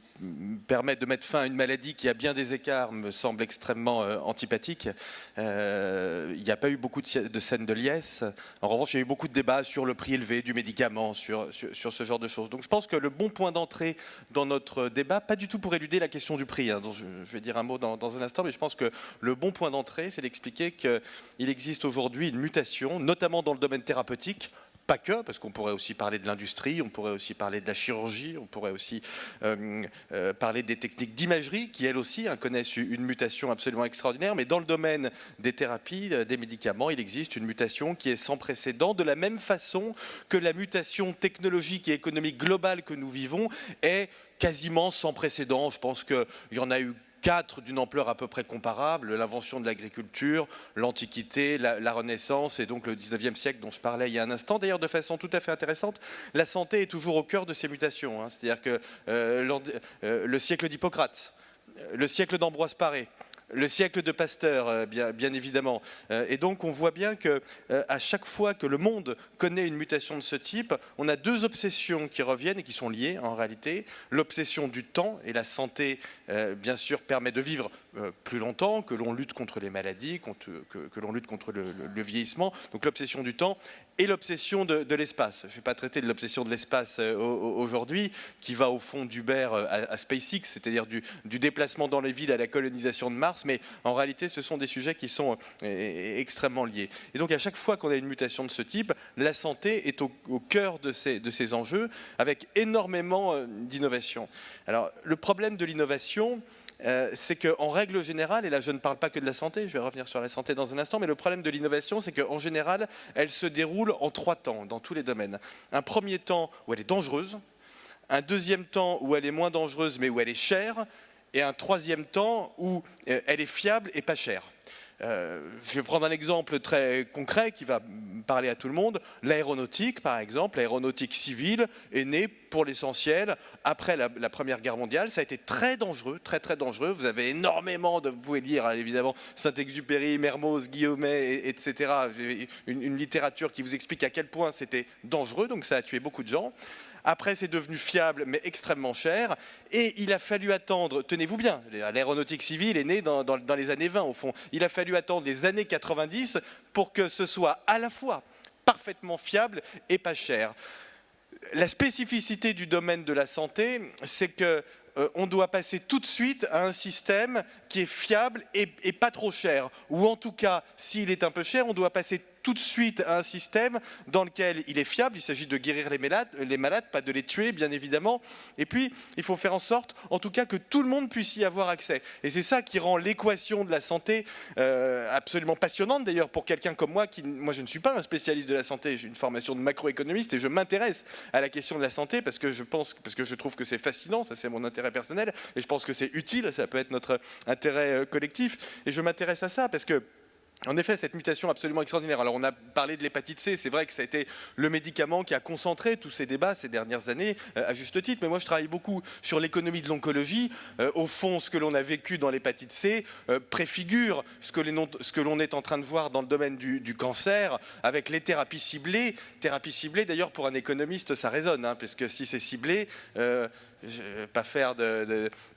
permet de mettre fin à une maladie qui, à bien des écarts, me semble extrêmement antipathique, il n'y a pas eu beaucoup de scènes de liesse. En revanche, il y a eu beaucoup de débats sur le prix élevé du médicament, sur ce genre de choses. Donc je pense que le bon point d'entrée dans notre débat, pas du tout pour éluder la question du prix, dont je vais dire un mot dans un instant, mais je pense que le bon point d'entrée, c'est d'expliquer qu'il existe aujourd'hui une mutation, notamment dans le domaine thérapeutique. Pas que, parce qu'on pourrait aussi parler de l'industrie, on pourrait aussi parler de la chirurgie, on pourrait aussi parler des techniques d'imagerie qui, elles aussi, connaissent une mutation absolument extraordinaire. Mais dans le domaine des thérapies, des médicaments, il existe une mutation qui est sans précédent, de la même façon que la mutation technologique et économique globale que nous vivons est quasiment sans précédent. Je pense qu'il y en a eu 4 d'une ampleur à peu près comparable: l'invention de l'agriculture, l'Antiquité, la Renaissance et donc le 19e siècle dont je parlais il y a un instant. D'ailleurs, de façon tout à fait intéressante, la santé est toujours au cœur de ces mutations. C'est-à-dire que le siècle d'Hippocrate, le siècle d'Ambroise Paré, le siècle de Pasteur, bien évidemment. Et donc on voit bien qu'à chaque fois que le monde connaît une mutation de ce type, on a 2 obsessions qui reviennent et qui sont liées en réalité. L'obsession du temps, et la santé, bien sûr, permet de vivre plus longtemps, que l'on lutte contre les maladies, que l'on lutte contre le vieillissement. Donc l'obsession du temps et l'obsession de l'espace. Je ne vais pas traiter de l'obsession de l'espace aujourd'hui, qui va au fond d'Uber à SpaceX, c'est-à-dire du déplacement dans les villes à la colonisation de Mars, mais en réalité ce sont des sujets qui sont extrêmement liés. Et donc à chaque fois qu'on a une mutation de ce type, la santé est au cœur de ces enjeux, avec énormément d'innovation. Alors le problème de l'innovation, c'est qu'en règle générale, et là je ne parle pas que de la santé, je vais revenir sur la santé dans un instant, mais le problème de l'innovation, c'est qu'en général, elle se déroule en 3 temps, dans tous les domaines. Un premier temps où elle est dangereuse, un deuxième temps où elle est moins dangereuse, mais où elle est chère, et un troisième temps où elle est fiable et pas chère. Je vais prendre un exemple très concret qui va parler à tout le monde. L'aéronautique, par exemple, l'aéronautique civile est née pour l'essentiel après la Première Guerre mondiale. Ça a été très dangereux, très très dangereux. Vous avez énormément de, vous pouvez lire évidemment Saint-Exupéry, Mermoz, Guillaumet, etc. Une littérature qui vous explique à quel point c'était dangereux, donc ça a tué beaucoup de gens. Après, c'est devenu fiable, mais extrêmement cher. Et il a fallu attendre, tenez-vous bien, l'aéronautique civile est née dans les années 20, au fond. Il a fallu attendre les années 90 pour que ce soit à la fois parfaitement fiable et pas cher. La spécificité du domaine de la santé, c'est que on doit passer tout de suite à un système qui est fiable et pas trop cher. Ou en tout cas, s'il est un peu cher, on doit passer tout de suite à un système dans lequel il est fiable. Il s'agit de guérir les malades, pas de les tuer, bien évidemment. Et puis, il faut faire en sorte, en tout cas, que tout le monde puisse y avoir accès. Et c'est ça qui rend l'équation de la santé absolument passionnante, d'ailleurs, pour quelqu'un comme moi, moi, je ne suis pas un spécialiste de la santé. J'ai une formation de macroéconomiste et je m'intéresse à la question de la santé parce que je trouve que c'est fascinant, ça c'est mon intérêt personnel, et je pense que c'est utile, ça peut être notre intérêt collectif. Et je m'intéresse à ça parce que, en effet, cette mutation absolument extraordinaire. Alors on a parlé de l'hépatite C, c'est vrai que ça a été le médicament qui a concentré tous ces débats ces dernières années, à juste titre, mais moi je travaille beaucoup sur l'économie de l'oncologie. Au fond, ce que l'on a vécu dans l'hépatite C préfigure ce que l'on est en train de voir dans le domaine du cancer, avec les thérapies ciblées. Thérapies ciblées, d'ailleurs, pour un économiste, ça résonne, hein, parce que si c'est ciblé... je ne vais pas faire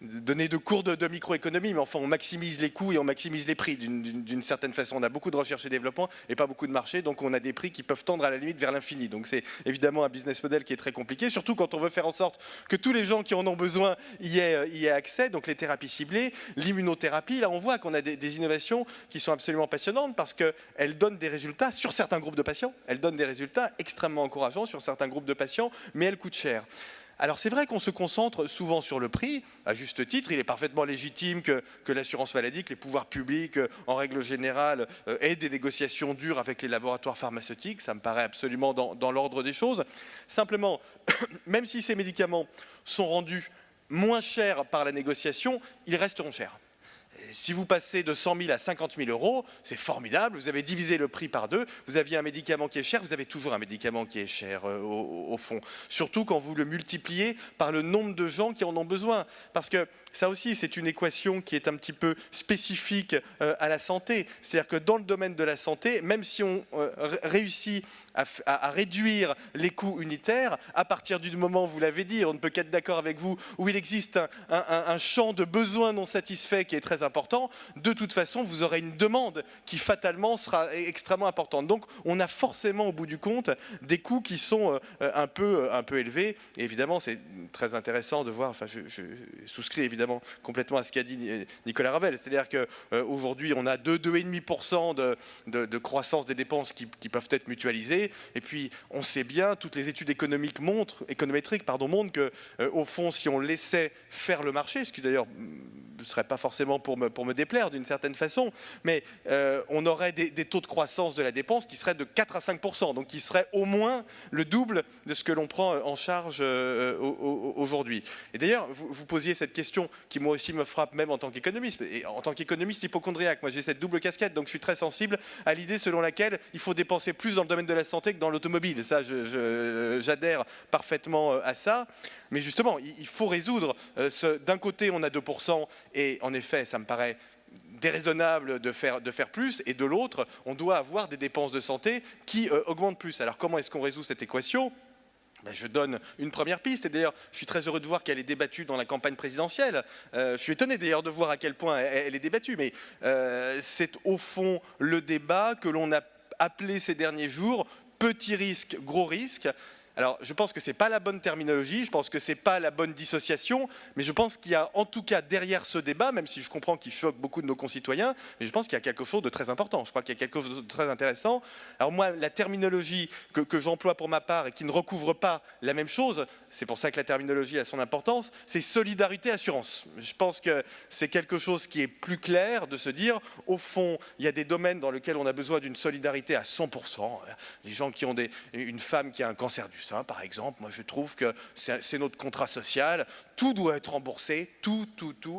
donner de cours de microéconomie, mais enfin on maximise les coûts et on maximise les prix d'une certaine façon. On a beaucoup de recherche et développement et pas beaucoup de marché, donc on a des prix qui peuvent tendre à la limite vers l'infini. Donc c'est évidemment un business model qui est très compliqué, surtout quand on veut faire en sorte que tous les gens qui en ont besoin y aient accès. Donc les thérapies ciblées, l'immunothérapie, là on voit qu'on a des innovations qui sont absolument passionnantes parce qu'elles donnent des résultats sur certains groupes de patients. Elles donnent des résultats extrêmement encourageants sur certains groupes de patients, mais elles coûtent cher. Alors c'est vrai qu'on se concentre souvent sur le prix, à juste titre. Il est parfaitement légitime que l'assurance maladie, que les pouvoirs publics, en règle générale, aient des négociations dures avec les laboratoires pharmaceutiques. Ça me paraît absolument dans l'ordre des choses. Simplement, même si ces médicaments sont rendus moins chers par la négociation, ils resteront chers. Si vous passez de 100 000 à 50 000 euros, c'est formidable, vous avez divisé le prix par 2, vous aviez un médicament qui est cher, vous avez toujours un médicament qui est cher au fond. Surtout quand vous le multipliez par le nombre de gens qui en ont besoin. Parce que ça aussi, c'est une équation qui est un petit peu spécifique à la santé. C'est-à-dire que dans le domaine de la santé, même si on réussit à réduire les coûts unitaires, à partir du moment, vous l'avez dit, on ne peut qu'être d'accord avec vous, où il existe un champ de besoins non satisfaits qui est très important, de toute façon, vous aurez une demande qui fatalement sera extrêmement importante. Donc, on a forcément, au bout du compte, des coûts qui sont un peu élevés. Et évidemment, c'est très intéressant de voir, enfin, je souscris évidemment complètement à ce qu'a dit Nicolas Ravel, c'est-à-dire qu'aujourd'hui, on a 2,5% de croissance des dépenses qui peuvent être mutualisées. Et puis, on sait bien, toutes les études économiques montrent que, au fond, si on laissait faire le marché, ce qui d'ailleurs ne serait pas forcément pour me déplaire d'une certaine façon, mais on aurait des taux de croissance de la dépense qui seraient de 4 à 5%, donc qui seraient au moins le double de ce que l'on prend en charge aujourd'hui. Et d'ailleurs, vous posiez cette question qui moi aussi me frappe même en tant qu'économiste, et en tant qu'économiste hypocondriaque, moi j'ai cette double casquette, donc je suis très sensible à l'idée selon laquelle il faut dépenser plus dans le domaine de la santé que dans l'automobile. Ça, j'adhère parfaitement à ça. Mais justement, il faut résoudre d'un côté, on a 2%, et en effet, ça me paraît déraisonnable de faire plus, et de l'autre, on doit avoir des dépenses de santé qui augmentent plus. Alors comment est-ce qu'on résout cette équation ? Je donne une première piste, et d'ailleurs je suis très heureux de voir qu'elle est débattue dans la campagne présidentielle. Je suis étonné d'ailleurs de voir à quel point elle est débattue, mais c'est au fond le débat que l'on a appelé ces derniers jours « petit risque, gros risque ». Alors, je pense que ce n'est pas la bonne terminologie, je pense que ce n'est pas la bonne dissociation, mais je pense qu'il y a en tout cas derrière ce débat, même si je comprends qu'il choque beaucoup de nos concitoyens, mais je pense qu'il y a quelque chose de très important, je crois qu'il y a quelque chose de très intéressant. Alors moi, la terminologie que j'emploie pour ma part et qui ne recouvre pas la même chose, c'est pour ça que la terminologie a son importance, c'est solidarité assurance. Je pense que c'est quelque chose qui est plus clair de se dire, au fond, il y a des domaines dans lesquels on a besoin d'une solidarité à 100%. Des gens qui ont une femme qui a un cancer du sein, par exemple, moi je trouve que c'est notre contrat social, tout doit être remboursé, tout,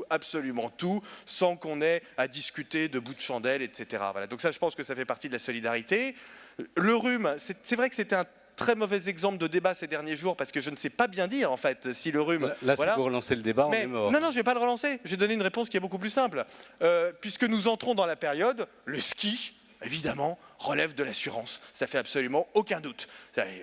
absolument tout, sans qu'on ait à discuter de bout de chandelle, etc. Voilà. Donc ça, je pense que ça fait partie de la solidarité. Le rhume, c'est vrai que c'était un très mauvais exemple de débat ces derniers jours, parce que je ne sais pas bien dire, en fait, si le rhume... Là, voilà. si vous relancez le débat, on est mort. Non, je ne vais pas le relancer. Je vais donner une réponse qui est beaucoup plus simple. Puisque nous entrons dans la période, le ski, évidemment, relève de l'assurance. Ça fait absolument aucun doute.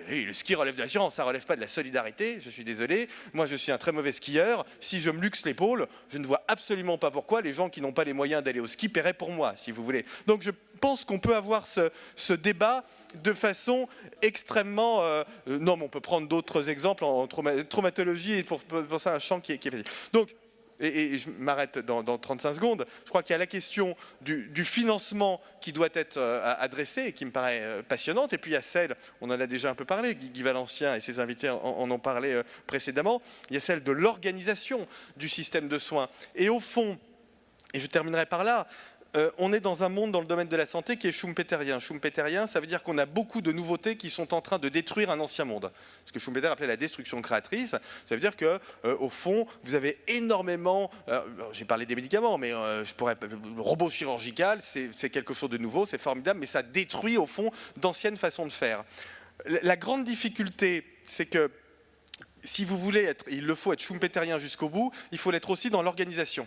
Oui, le ski relève de l'assurance, ça ne relève pas de la solidarité, je suis désolé. Moi, je suis un très mauvais skieur. Si je me luxe l'épaule, je ne vois absolument pas pourquoi les gens qui n'ont pas les moyens d'aller au ski paieraient pour moi, si vous voulez. Donc, je pense qu'on peut avoir ce débat de façon extrêmement... non, mais on peut prendre d'autres exemples en traumatologie, et pour ça, un champ qui est facile. Donc, et je m'arrête dans 35 secondes, je crois qu'il y a la question du financement qui doit être adressée et qui me paraît passionnante, et puis il y a celle, on en a déjà un peu parlé, Guy Valencien et ses invités en ont parlé précédemment, il y a celle de l'organisation du système de soins. Et au fond, et je terminerai par là, on est dans un monde dans le domaine de la santé qui est schumpeterien. Schumpeterien, ça veut dire qu'on a beaucoup de nouveautés qui sont en train de détruire un ancien monde. Ce que Schumpeter appelait la destruction créatrice, ça veut dire que, au fond, vous avez énormément... j'ai parlé des médicaments, mais je pourrais... Le robot chirurgical, c'est quelque chose de nouveau, c'est formidable, mais ça détruit, au fond, d'anciennes façons de faire. La grande difficulté, c'est que si vous voulez être... Il le faut être schumpeterien jusqu'au bout, il faut l'être aussi dans l'organisation.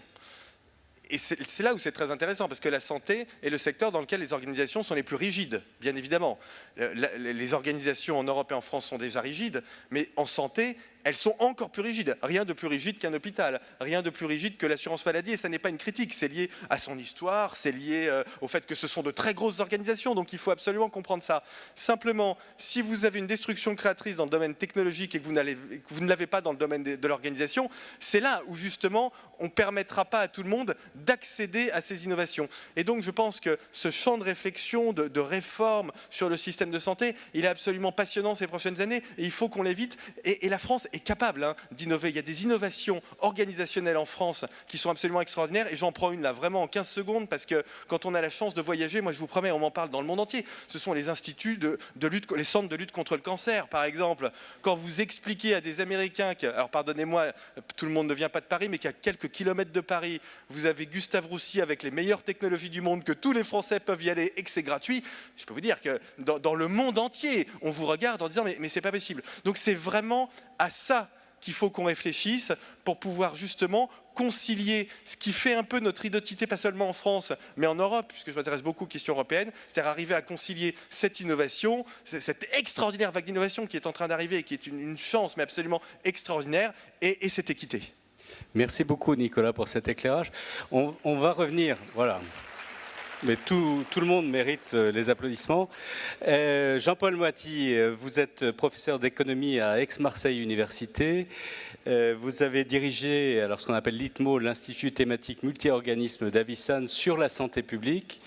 Et c'est là où c'est très intéressant, parce que la santé est le secteur dans lequel les organisations sont les plus rigides, bien évidemment. Les organisations en Europe et en France sont déjà rigides, mais en santé, elles sont encore plus rigides. Rien de plus rigide qu'un hôpital, rien de plus rigide que l'assurance maladie, et ça n'est pas une critique, c'est lié à son histoire, c'est lié au fait que ce sont de très grosses organisations, donc il faut absolument comprendre ça. Simplement, si vous avez une destruction créatrice dans le domaine technologique et que vous ne l'avez pas dans le domaine de l'organisation, c'est là où justement on ne permettra pas à tout le monde d'accéder à ces innovations. Et donc je pense que ce champ de réflexion, de réforme sur le système de santé, il est absolument passionnant ces prochaines années, et il faut qu'on l'évite, et la France est capable d'innover. Il y a des innovations organisationnelles en France qui sont absolument extraordinaires, et j'en prends une là vraiment en 15 secondes, parce que quand on a la chance de voyager, moi je vous promets, on m'en parle dans le monde entier, ce sont les instituts de lutte, les centres de lutte contre le cancer par exemple. Quand vous expliquez à des Américains que, alors pardonnez-moi, tout le monde ne vient pas de Paris, mais qu'à quelques kilomètres de Paris, vous avez Gustave Roussy avec les meilleures technologies du monde, que tous les Français peuvent y aller et que c'est gratuit, je peux vous dire que dans le monde entier, on vous regarde en disant mais c'est pas possible. Donc c'est vraiment à ça qu'il faut qu'on réfléchisse pour pouvoir justement concilier ce qui fait un peu notre identité, pas seulement en France, mais en Europe, puisque je m'intéresse beaucoup aux questions européennes, c'est-à-dire arriver à concilier cette innovation, cette extraordinaire vague d'innovation qui est en train d'arriver, qui est une chance, mais absolument extraordinaire, et cette équité. Merci beaucoup Nicolas pour cet éclairage. On va revenir, voilà. Mais tout le monde mérite les applaudissements. Jean-Paul Moati, vous êtes professeur d'économie à Aix-Marseille Université. Vous avez dirigé alors, ce qu'on appelle l'ITMO, l'Institut thématique multi-organisme d'Avisan sur la santé publique.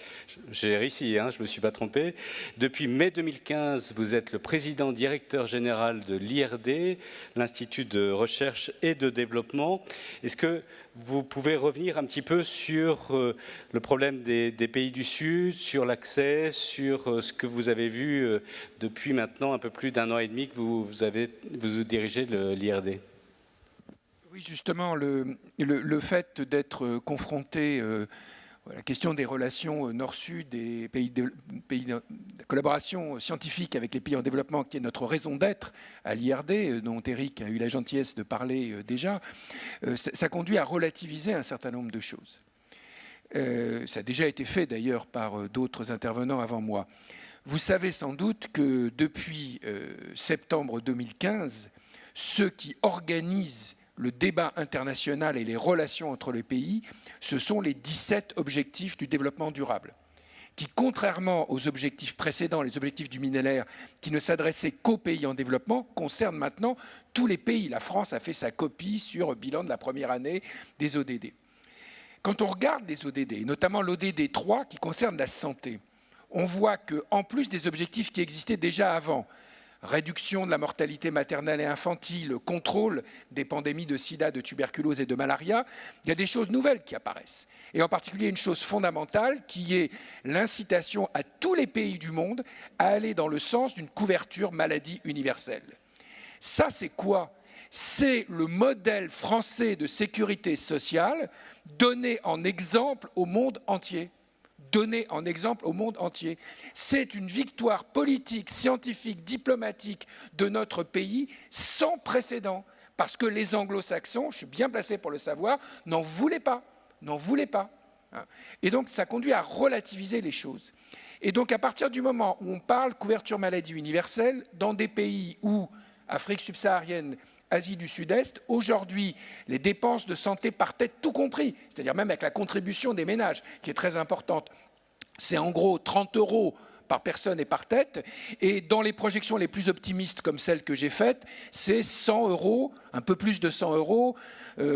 J'ai réussi, je ne me suis pas trompé. Depuis mai 2015, vous êtes le président directeur général de l'IRD, l'Institut de recherche et de développement. Est-ce que vous pouvez revenir un petit peu sur le problème des pays du Sud, sur l'accès, sur ce que vous avez vu depuis maintenant un peu plus d'1 an et demi que vous dirigez l'IRD? Oui, justement, le fait d'être confronté à la question des relations Nord-Sud, des pays de collaboration scientifique avec les pays en développement, qui est notre raison d'être à l'IRD, dont Eric a eu la gentillesse de parler déjà, ça conduit à relativiser un certain nombre de choses. Ça a déjà été fait d'ailleurs par d'autres intervenants avant moi. Vous savez sans doute que depuis septembre 2015, ceux qui organisent le débat international et les relations entre les pays, ce sont les 17 objectifs du développement durable. qui, contrairement aux objectifs précédents, les objectifs du millénaire, qui ne s'adressaient qu'aux pays en développement, concernent maintenant tous les pays. La France a fait sa copie sur le bilan de la première année des ODD. Quand on regarde les ODD, et notamment l'ODD 3 qui concerne la santé, on voit qu'en plus des objectifs qui existaient déjà avant, réduction de la mortalité maternelle et infantile, contrôle des pandémies de sida, de tuberculose et de malaria, il y a des choses nouvelles qui apparaissent. Et en particulier une chose fondamentale qui est l'incitation à tous les pays du monde à aller dans le sens d'une couverture maladie universelle. Ça, c'est quoi ? C'est le modèle français de sécurité sociale donné en exemple au monde entier. Donné en exemple au monde entier. C'est une victoire politique, scientifique, diplomatique de notre pays sans précédent. Parce que les anglo-saxons, je suis bien placé pour le savoir, n'en voulaient pas. Et donc ça conduit à relativiser les choses. Et donc à partir du moment où on parle couverture maladie universelle, dans des pays où, Afrique subsaharienne, Asie du Sud-Est, aujourd'hui, les dépenses de santé par tête, tout compris, c'est-à-dire même avec la contribution des ménages, qui est très importante, c'est en gros 30 € par personne et par tête, et dans les projections les plus optimistes, comme celles que j'ai faites, c'est 100 €, un peu plus de 100 €,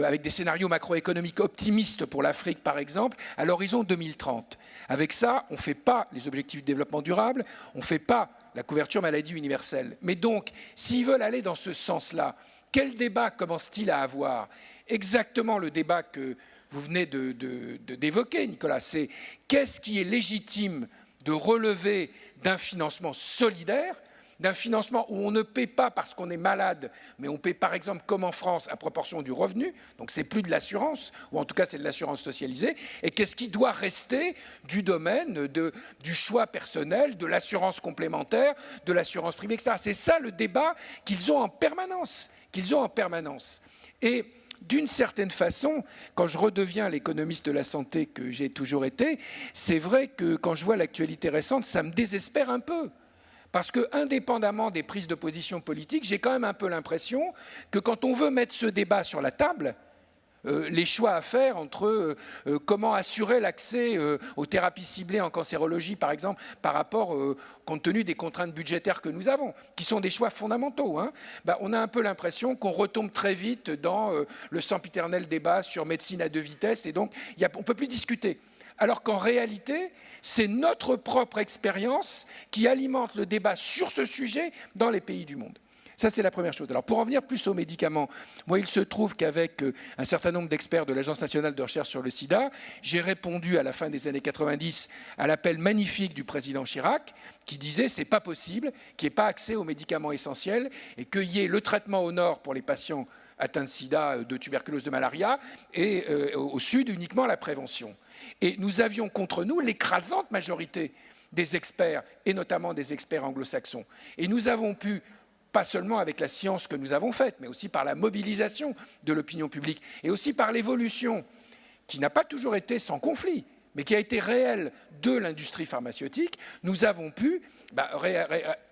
avec des scénarios macroéconomiques optimistes pour l'Afrique, par exemple, à l'horizon 2030. Avec ça, on ne fait pas les objectifs de développement durable, on ne fait pas la couverture maladie universelle. Mais donc, s'ils veulent aller dans ce sens-là, quel débat commence-t-il à avoir? Exactement le débat que vous venez d'évoquer, Nicolas. C'est qu'est-ce qui est légitime de relever d'un financement solidaire, d'un financement où on ne paie pas parce qu'on est malade, mais on paie par exemple comme en France à proportion du revenu, donc c'est plus de l'assurance, ou en tout cas c'est de l'assurance socialisée, et qu'est-ce qui doit rester du domaine du choix personnel, de l'assurance complémentaire, de l'assurance privée, etc. C'est ça le débat qu'ils ont en permanence. Et d'une certaine façon, quand je redeviens l'économiste de la santé que j'ai toujours été, c'est vrai que quand je vois l'actualité récente, ça me désespère un peu. Parce que, indépendamment des prises de position politiques, j'ai quand même un peu l'impression que quand on veut mettre ce débat sur la table, les choix à faire entre comment assurer l'accès aux thérapies ciblées en cancérologie, par exemple, par rapport, compte tenu des contraintes budgétaires que nous avons, qui sont des choix fondamentaux, on a un peu l'impression qu'on retombe très vite dans le sempiternel débat sur médecine à deux vitesses, et donc on ne peut plus discuter. Alors qu'en réalité, c'est notre propre expérience qui alimente le débat sur ce sujet dans les pays du monde. Ça, c'est la première chose. Alors, pour en venir plus aux médicaments, moi, il se trouve qu'avec un certain nombre d'experts de l'Agence nationale de recherche sur le sida, j'ai répondu à la fin des années 90 à l'appel magnifique du président Chirac qui disait « c'est pas possible qu'il n'y ait pas accès aux médicaments essentiels et qu'il y ait le traitement au nord pour les patients atteints de sida, de tuberculose, de malaria, et au sud uniquement la prévention ». Et nous avions contre nous l'écrasante majorité des experts, et notamment des experts anglo-saxons. Et nous avons pu, pas seulement avec la science que nous avons faite, mais aussi par la mobilisation de l'opinion publique, et aussi par l'évolution, qui n'a pas toujours été sans conflit, mais qui a été réelle de l'industrie pharmaceutique, nous avons pu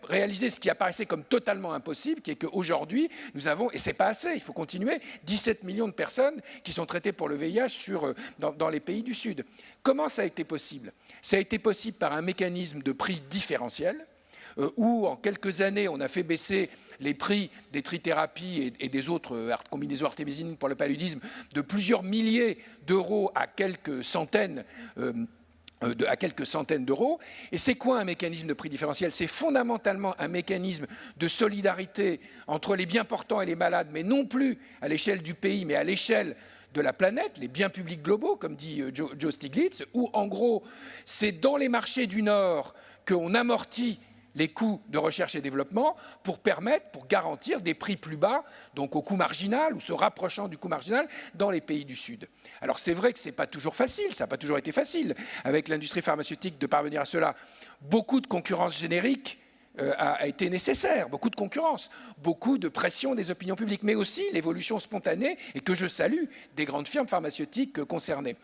réaliser ce qui apparaissait comme totalement impossible, qui est qu'aujourd'hui, nous avons, et ce n'est pas assez, il faut continuer, 17 millions de personnes qui sont traitées pour le VIH dans les pays du Sud. Comment ça a été possible? Ça a été possible par un mécanisme de prix différentiel, où en quelques années, on a fait baisser les prix des trithérapies et des autres combinaisons artémisines pour le paludisme de plusieurs milliers d'euros à quelques centaines d'euros. Et c'est quoi un mécanisme de prix différentiel? C'est fondamentalement un mécanisme de solidarité entre les biens portants et les malades, mais non plus à l'échelle du pays, mais à l'échelle de la planète, les biens publics globaux, comme dit Joe Stiglitz, où en gros, c'est dans les marchés du Nord qu'on amortit les coûts de recherche et développement pour garantir des prix plus bas, donc au coût marginal ou se rapprochant du coût marginal dans les pays du Sud. Alors c'est vrai que ce n'est pas toujours facile, ça n'a pas toujours été facile avec l'industrie pharmaceutique de parvenir à cela. Beaucoup de concurrence générique a été nécessaire, beaucoup de concurrence, beaucoup de pression des opinions publiques, mais aussi l'évolution spontanée, et que je salue, des grandes firmes pharmaceutiques concernées.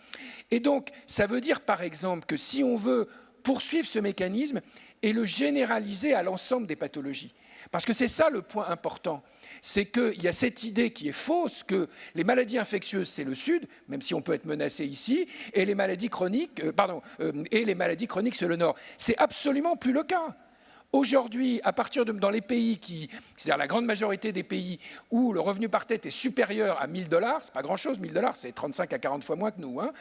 Et donc, ça veut dire par exemple que si on veut poursuivre ce mécanisme, et le généraliser à l'ensemble des pathologies. Parce que c'est ça le point important. C'est qu'il y a cette idée qui est fausse que les maladies infectieuses, c'est le Sud, même si on peut être menacé ici, et les maladies chroniques, c'est le Nord. C'est absolument plus le cas. Aujourd'hui, à partir dans les pays c'est-à-dire la grande majorité des pays où le revenu par tête est supérieur à 1 000 $, c'est pas grand-chose, 1 000 $, c'est 35 à 40 fois moins que nous, hein,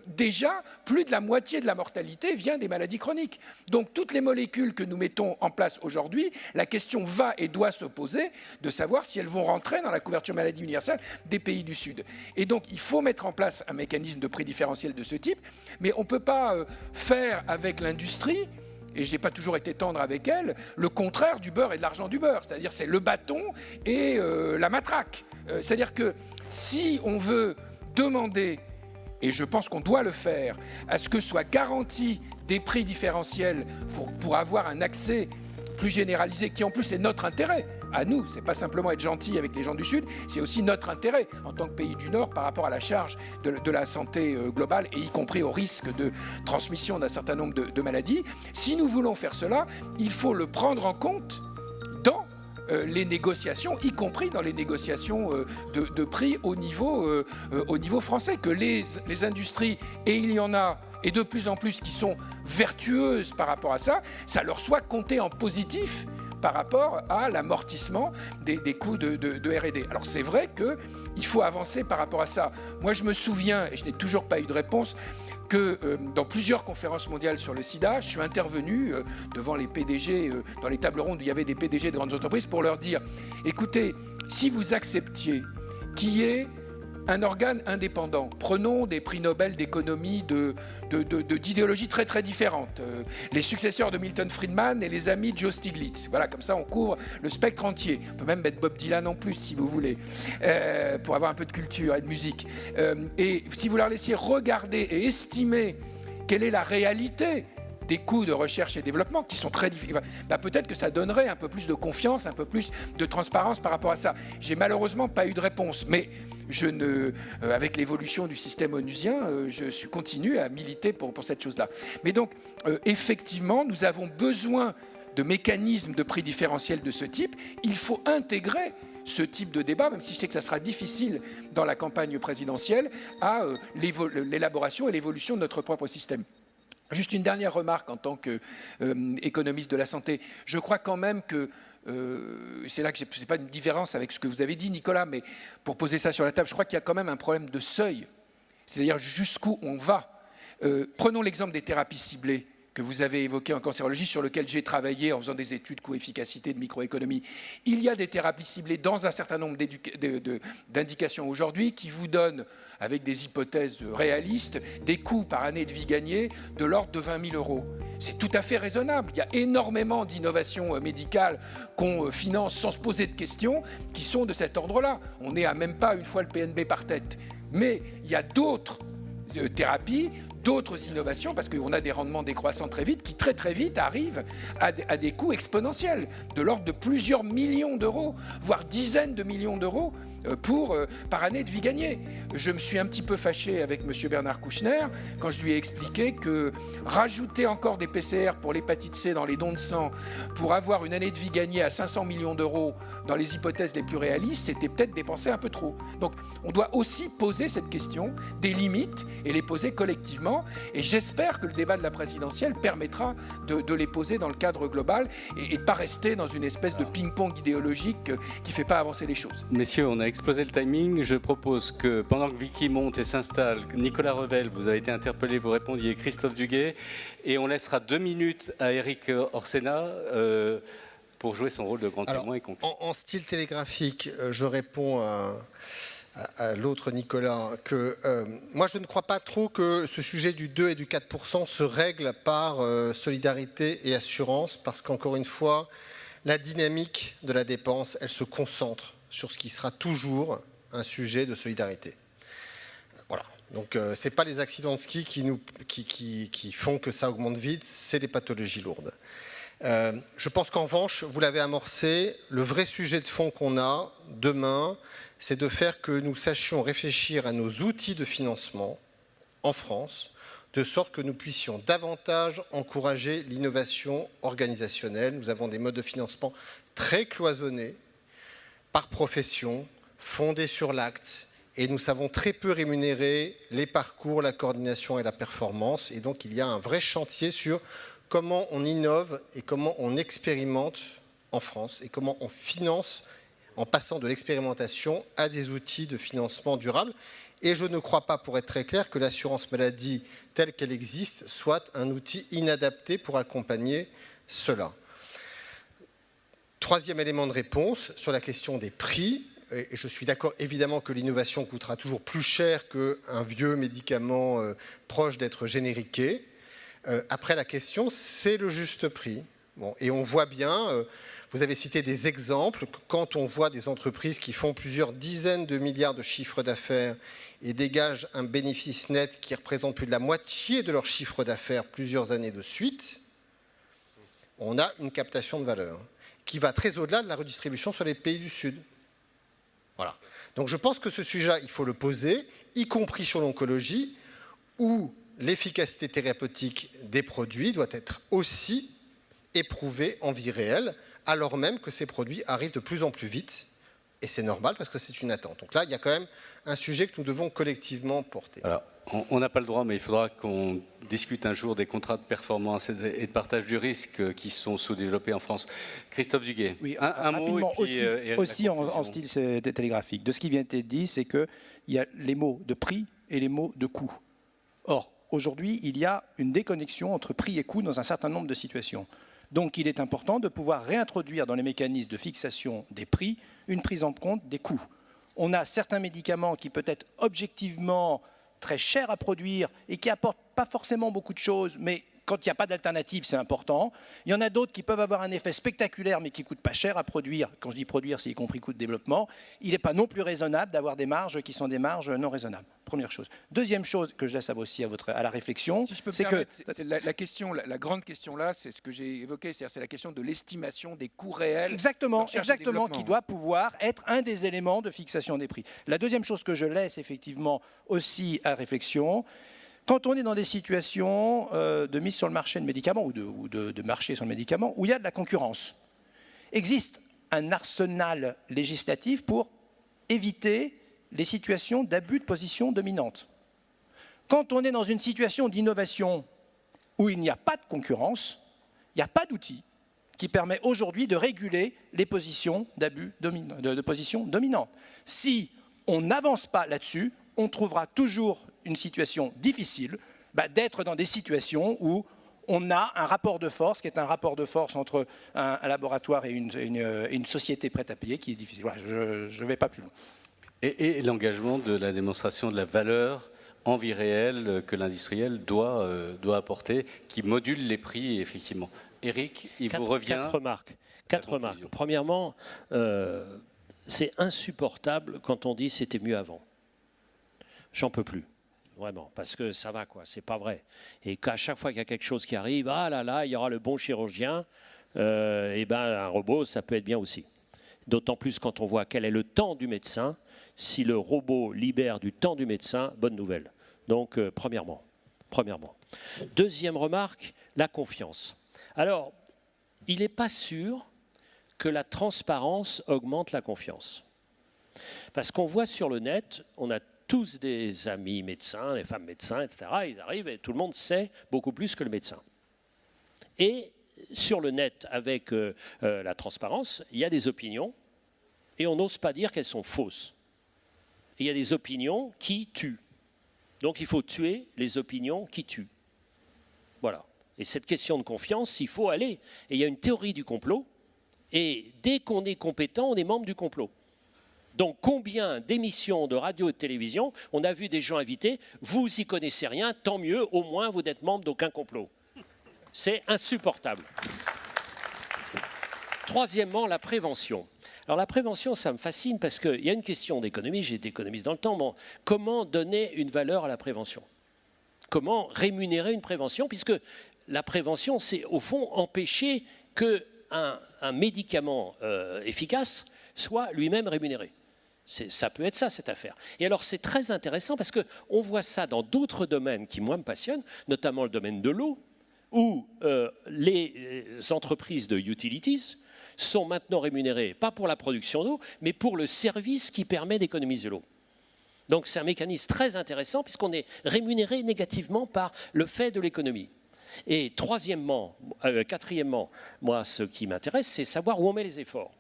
déjà, plus de la moitié de la mortalité vient des maladies chroniques. Donc, toutes les molécules que nous mettons en place aujourd'hui, la question va et doit se poser de savoir si elles vont rentrer dans la couverture maladie universelle des pays du Sud. Et donc, il faut mettre en place un mécanisme de prix différentiel de ce type, mais on ne peut pas faire avec l'industrie, et je n'ai pas toujours été tendre avec elle, le contraire du beurre et de l'argent du beurre. C'est-à-dire c'est le bâton et la matraque. C'est-à-dire que si on veut demander, et je pense qu'on doit le faire, à ce que soient garantis des prix différentiels pour avoir un accès plus généralisé, qui en plus est notre intérêt, à nous, c'est pas simplement être gentil avec les gens du Sud, c'est aussi notre intérêt en tant que pays du Nord par rapport à la charge de la santé globale et y compris au risque de transmission d'un certain nombre de maladies. Si nous voulons faire cela, il faut le prendre en compte dans les négociations, y compris dans les négociations de prix au niveau français, que les industries, et il y en a, et de plus en plus qui sont vertueuses par rapport à ça, ça leur soit compté en positif par rapport à l'amortissement des coûts de R&D. Alors c'est vrai qu'il faut avancer par rapport à ça. Moi je me souviens, et je n'ai toujours pas eu de réponse, que dans plusieurs conférences mondiales sur le sida, je suis intervenu devant les PDG, dans les tables rondes où il y avait des PDG de grandes entreprises, pour leur dire, écoutez, si vous acceptiez qu'il y ait un organe indépendant. Prenons des prix Nobel d'économie d'idéologies très très différentes. Les successeurs de Milton Friedman et les amis de Joe Stiglitz. Voilà, comme ça on couvre le spectre entier. On peut même mettre Bob Dylan en plus si vous voulez, pour avoir un peu de culture et de musique. Et si vous leur laissiez regarder et estimer quelle est la réalité des coûts de recherche et développement qui sont très difficiles, peut-être que ça donnerait un peu plus de confiance, un peu plus de transparence par rapport à ça. J'ai malheureusement pas eu de réponse, mais avec l'évolution du système onusien, je continue à militer pour cette chose-là. Mais donc, effectivement, nous avons besoin de mécanismes de prix différentiels de ce type. Il faut intégrer ce type de débat, même si je sais que ça sera difficile dans la campagne présidentielle, à l'élaboration et l'évolution de notre propre système. Juste une dernière remarque en tant qu'économiste de la santé. Je crois quand même que, c'est là que ce n'est pas une différence avec ce que vous avez dit, Nicolas, mais pour poser ça sur la table, je crois qu'il y a quand même un problème de seuil, c'est-à-dire jusqu'où on va. Prenons l'exemple des thérapies ciblées que vous avez évoqué en cancérologie, sur lequel j'ai travaillé en faisant des études coût-efficacité de microéconomie. Il y a des thérapies ciblées dans un certain nombre d'indications aujourd'hui qui vous donnent, avec des hypothèses réalistes, des coûts par année de vie gagnée de l'ordre de 20 000 €. C'est tout à fait raisonnable. Il y a énormément d'innovations médicales qu'on finance sans se poser de questions qui sont de cet ordre-là. On n'est à même pas une fois le PNB par tête. Mais il y a d'autres thérapies, d'autres innovations, parce qu'on a des rendements décroissants très vite, qui très très vite arrivent à des coûts exponentiels, de l'ordre de plusieurs millions d'euros, voire dizaines de millions d'euros par année de vie gagnée. Je me suis un petit peu fâché avec M. Bernard Kouchner quand je lui ai expliqué que rajouter encore des PCR pour l'hépatite C dans les dons de sang pour avoir une année de vie gagnée à 500 millions d'euros dans les hypothèses les plus réalistes, c'était peut-être dépenser un peu trop. Donc on doit aussi poser cette question des limites et les poser collectivement, et j'espère que le débat de la présidentielle permettra de les poser dans le cadre global et pas rester dans une espèce de ping-pong idéologique qui ne fait pas avancer les choses. Messieurs, on a explosé le timing. Je propose que pendant que Vicky monte et s'installe, Nicolas Revel, vous avez été interpellé, vous répondiez, Christophe Duguay, et on laissera 2 minutes à Éric Orsena pour jouer son rôle de grand témoin et conclure. En style télégraphique, je réponds à l'autre Nicolas que moi je ne crois pas trop que ce sujet du 2 et du 4% se règle par solidarité et assurance, parce qu'encore une fois, la dynamique de la dépense, elle se concentre sur ce qui sera toujours un sujet de solidarité. Voilà. Donc ce n'est pas les accidents de ski qui font que ça augmente vite, c'est les pathologies lourdes. Je pense qu'en revanche, vous l'avez amorcé, le vrai sujet de fond qu'on a demain, c'est de faire que nous sachions réfléchir à nos outils de financement en France, de sorte que nous puissions davantage encourager l'innovation organisationnelle. Nous avons des modes de financement très cloisonnés, par profession, fondés sur l'acte, et nous savons très peu rémunérer les parcours, la coordination et la performance. Et donc il y a un vrai chantier sur comment on innove et comment on expérimente en France et comment on finance en passant de l'expérimentation à des outils de financement durable. Et je ne crois pas, pour être très clair, que l'assurance maladie telle qu'elle existe soit un outil inadapté pour accompagner cela. Troisième élément de réponse sur la question des prix. Et je suis d'accord évidemment que l'innovation coûtera toujours plus cher qu'un vieux médicament proche d'être génériqué. Après, la question, c'est le juste prix. Bon, et on voit bien, vous avez cité des exemples, quand on voit des entreprises qui font plusieurs dizaines de milliards de chiffre d'affaires et dégagent un bénéfice net qui représente plus de la moitié de leur chiffre d'affaires plusieurs années de suite, on a une captation de valeur qui va très au-delà de la redistribution sur les pays du Sud. Voilà. Donc je pense que ce sujet, il faut le poser, y compris sur l'oncologie, où l'efficacité thérapeutique des produits doit être aussi éprouvée en vie réelle, alors même que ces produits arrivent de plus en plus vite. Et c'est normal parce que c'est une attente. Donc là, il y a quand même un sujet que nous devons collectivement porter. Alors, on n'a pas le droit, mais il faudra qu'on discute un jour des contrats de performance et de partage du risque qui sont sous-développés en France. Christophe Duguay, oui, un mot. Et puis, aussi en style télégraphique. De ce qui vient d'être dit, c'est qu'il y a les mots de prix et les mots de coût. Or, aujourd'hui, il y a une déconnexion entre prix et coût dans un certain nombre de situations. Donc, il est important de pouvoir réintroduire dans les mécanismes de fixation des prix une prise en compte des coûts. On a certains médicaments qui peuvent être objectivement très chers à produire et qui n'apportent pas forcément beaucoup de choses, mais quand il n'y a pas d'alternative, c'est important. Il y en a d'autres qui peuvent avoir un effet spectaculaire, mais qui ne coûtent pas cher à produire. Quand je dis produire, c'est y compris coût de développement. Il n'est pas non plus raisonnable d'avoir des marges qui sont des marges non raisonnables. Première chose. Deuxième chose que je laisse aussi à la réflexion, si je peux me c'est que la grande question là, c'est ce que j'ai évoqué, c'est la question de l'estimation des coûts réels. Exactement, qui doit pouvoir être un des éléments de fixation des prix. La deuxième chose que je laisse effectivement aussi à réflexion, quand on est dans des situations de mise sur le marché de médicaments ou de marché sur le médicament où il y a de la concurrence, existe un arsenal législatif pour éviter les situations d'abus de position dominante. Quand on est dans une situation d'innovation où il n'y a pas de concurrence, il n'y a pas d'outil qui permet aujourd'hui de réguler les positions d'abus de position dominante. Si on n'avance pas là-dessus, on trouvera toujours une situation difficile d'être dans des situations où on a un rapport de force qui est un rapport de force entre un laboratoire et une société prête à payer qui est difficile. Voilà, je ne vais pas plus loin. Et l'engagement de la démonstration de la valeur en vie réelle que l'industriel doit apporter, qui module les prix, effectivement. Éric, vous revient. Quatre remarques. Premièrement, c'est insupportable quand on dit c'était mieux avant. J'en peux plus. Vraiment, parce que ça va, quoi, c'est pas vrai. Et qu'à chaque fois qu'il y a quelque chose qui arrive, ah là là, il y aura le bon chirurgien, et ben un robot, ça peut être bien aussi. D'autant plus quand on voit quel est le temps du médecin. Si le robot libère du temps du médecin, bonne nouvelle. Donc, premièrement. Deuxième remarque, la confiance. Alors, il n'est pas sûr que la transparence augmente la confiance. Parce qu'on voit sur le net, on a tous des amis médecins, des femmes médecins, etc. Ils arrivent et tout le monde sait beaucoup plus que le médecin. Et sur le net, avec la transparence, il y a des opinions et on n'ose pas dire qu'elles sont fausses. Et il y a des opinions qui tuent. Donc il faut tuer les opinions qui tuent. Voilà. Et cette question de confiance, il faut aller. Et il y a une théorie du complot. Et dès qu'on est compétent, on est membre du complot. Donc combien d'émissions de radio et de télévision, on a vu des gens invités, vous y connaissez rien, tant mieux, au moins vous n'êtes membre d'aucun complot. C'est insupportable. Troisièmement, la prévention. Alors la prévention, ça me fascine parce qu'il y a une question d'économie, j'ai été économiste dans le temps, bon, comment donner une valeur à la prévention? Comment rémunérer une prévention? Puisque la prévention, c'est au fond empêcher qu'un médicament efficace soit lui-même rémunéré. Ça peut être ça, cette affaire. Et alors, c'est très intéressant parce qu'on voit ça dans d'autres domaines qui, moi, me passionnent, notamment le domaine de l'eau, où les entreprises de utilities sont maintenant rémunérées, pas pour la production d'eau, mais pour le service qui permet d'économiser l'eau. Donc, c'est un mécanisme très intéressant puisqu'on est rémunéré négativement par le fait de l'économie. Et quatrièmement, moi, ce qui m'intéresse, c'est savoir où on met les efforts.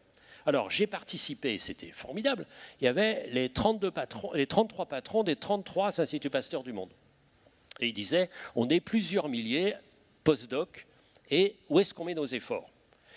Alors, j'ai participé, c'était formidable, il y avait les 33 patrons des 33 instituts Pasteur du monde. Et ils disaient, on est plusieurs milliers post-doc, et où est-ce qu'on met nos efforts?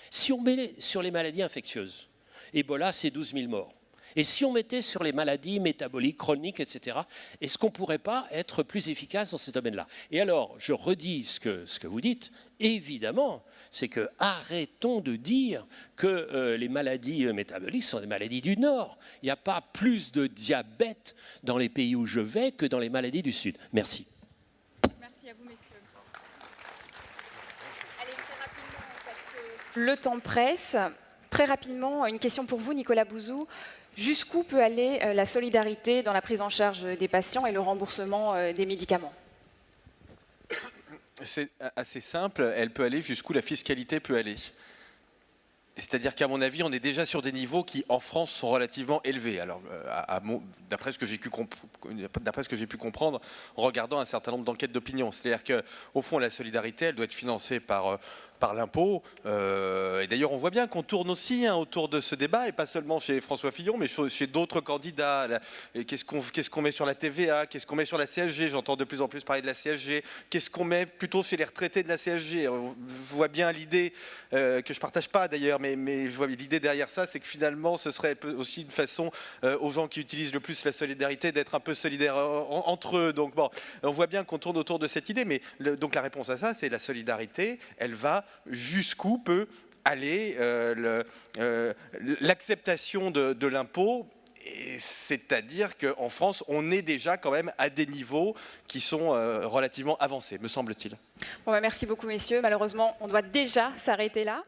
Si on met sur les maladies infectieuses, Ebola, c'est 12 000 morts. Et si on mettait sur les maladies métaboliques, chroniques, etc., est-ce qu'on ne pourrait pas être plus efficace dans ces domaines-là? Et alors, je redis ce que vous dites, évidemment, c'est que arrêtons de dire que les maladies métaboliques sont des maladies du Nord. Il n'y a pas plus de diabète dans les pays où je vais que dans les maladies du Sud. Merci. Merci à vous, messieurs. Allez, très rapidement, parce que le temps presse. Très rapidement, une question pour vous, Nicolas Bouzou. Jusqu'où peut aller la solidarité dans la prise en charge des patients et le remboursement des médicaments? C'est assez simple, elle peut aller jusqu'où la fiscalité peut aller. C'est-à-dire qu'à mon avis, on est déjà sur des niveaux qui, en France, sont relativement élevés. Alors, d'après ce que j'ai pu comprendre en regardant un certain nombre d'enquêtes d'opinion. C'est-à-dire qu'au fond, la solidarité, elle doit être financée par l'impôt. Et d'ailleurs, on voit bien qu'on tourne aussi autour de ce débat, et pas seulement chez François Fillon, mais chez d'autres candidats. Qu'est-ce qu'on met sur la TVA? Qu'est-ce qu'on met sur la CSG? J'entends de plus en plus parler de la CSG. Qu'est-ce qu'on met plutôt chez les retraités de la CSG? On voit bien l'idée, que je ne partage pas d'ailleurs, mais je vois l'idée derrière ça, c'est que finalement, ce serait aussi une façon aux gens qui utilisent le plus la solidarité d'être un peu solidaires entre eux. Donc bon, on voit bien qu'on tourne autour de cette idée, mais donc la réponse à ça, c'est la solidarité, elle va jusqu'où peut aller l'acceptation de l'impôt. C'est-à-dire qu'en France, on est déjà quand même à des niveaux qui sont relativement avancés, me semble-t-il. Bon, merci beaucoup, messieurs. Malheureusement, on doit déjà s'arrêter là.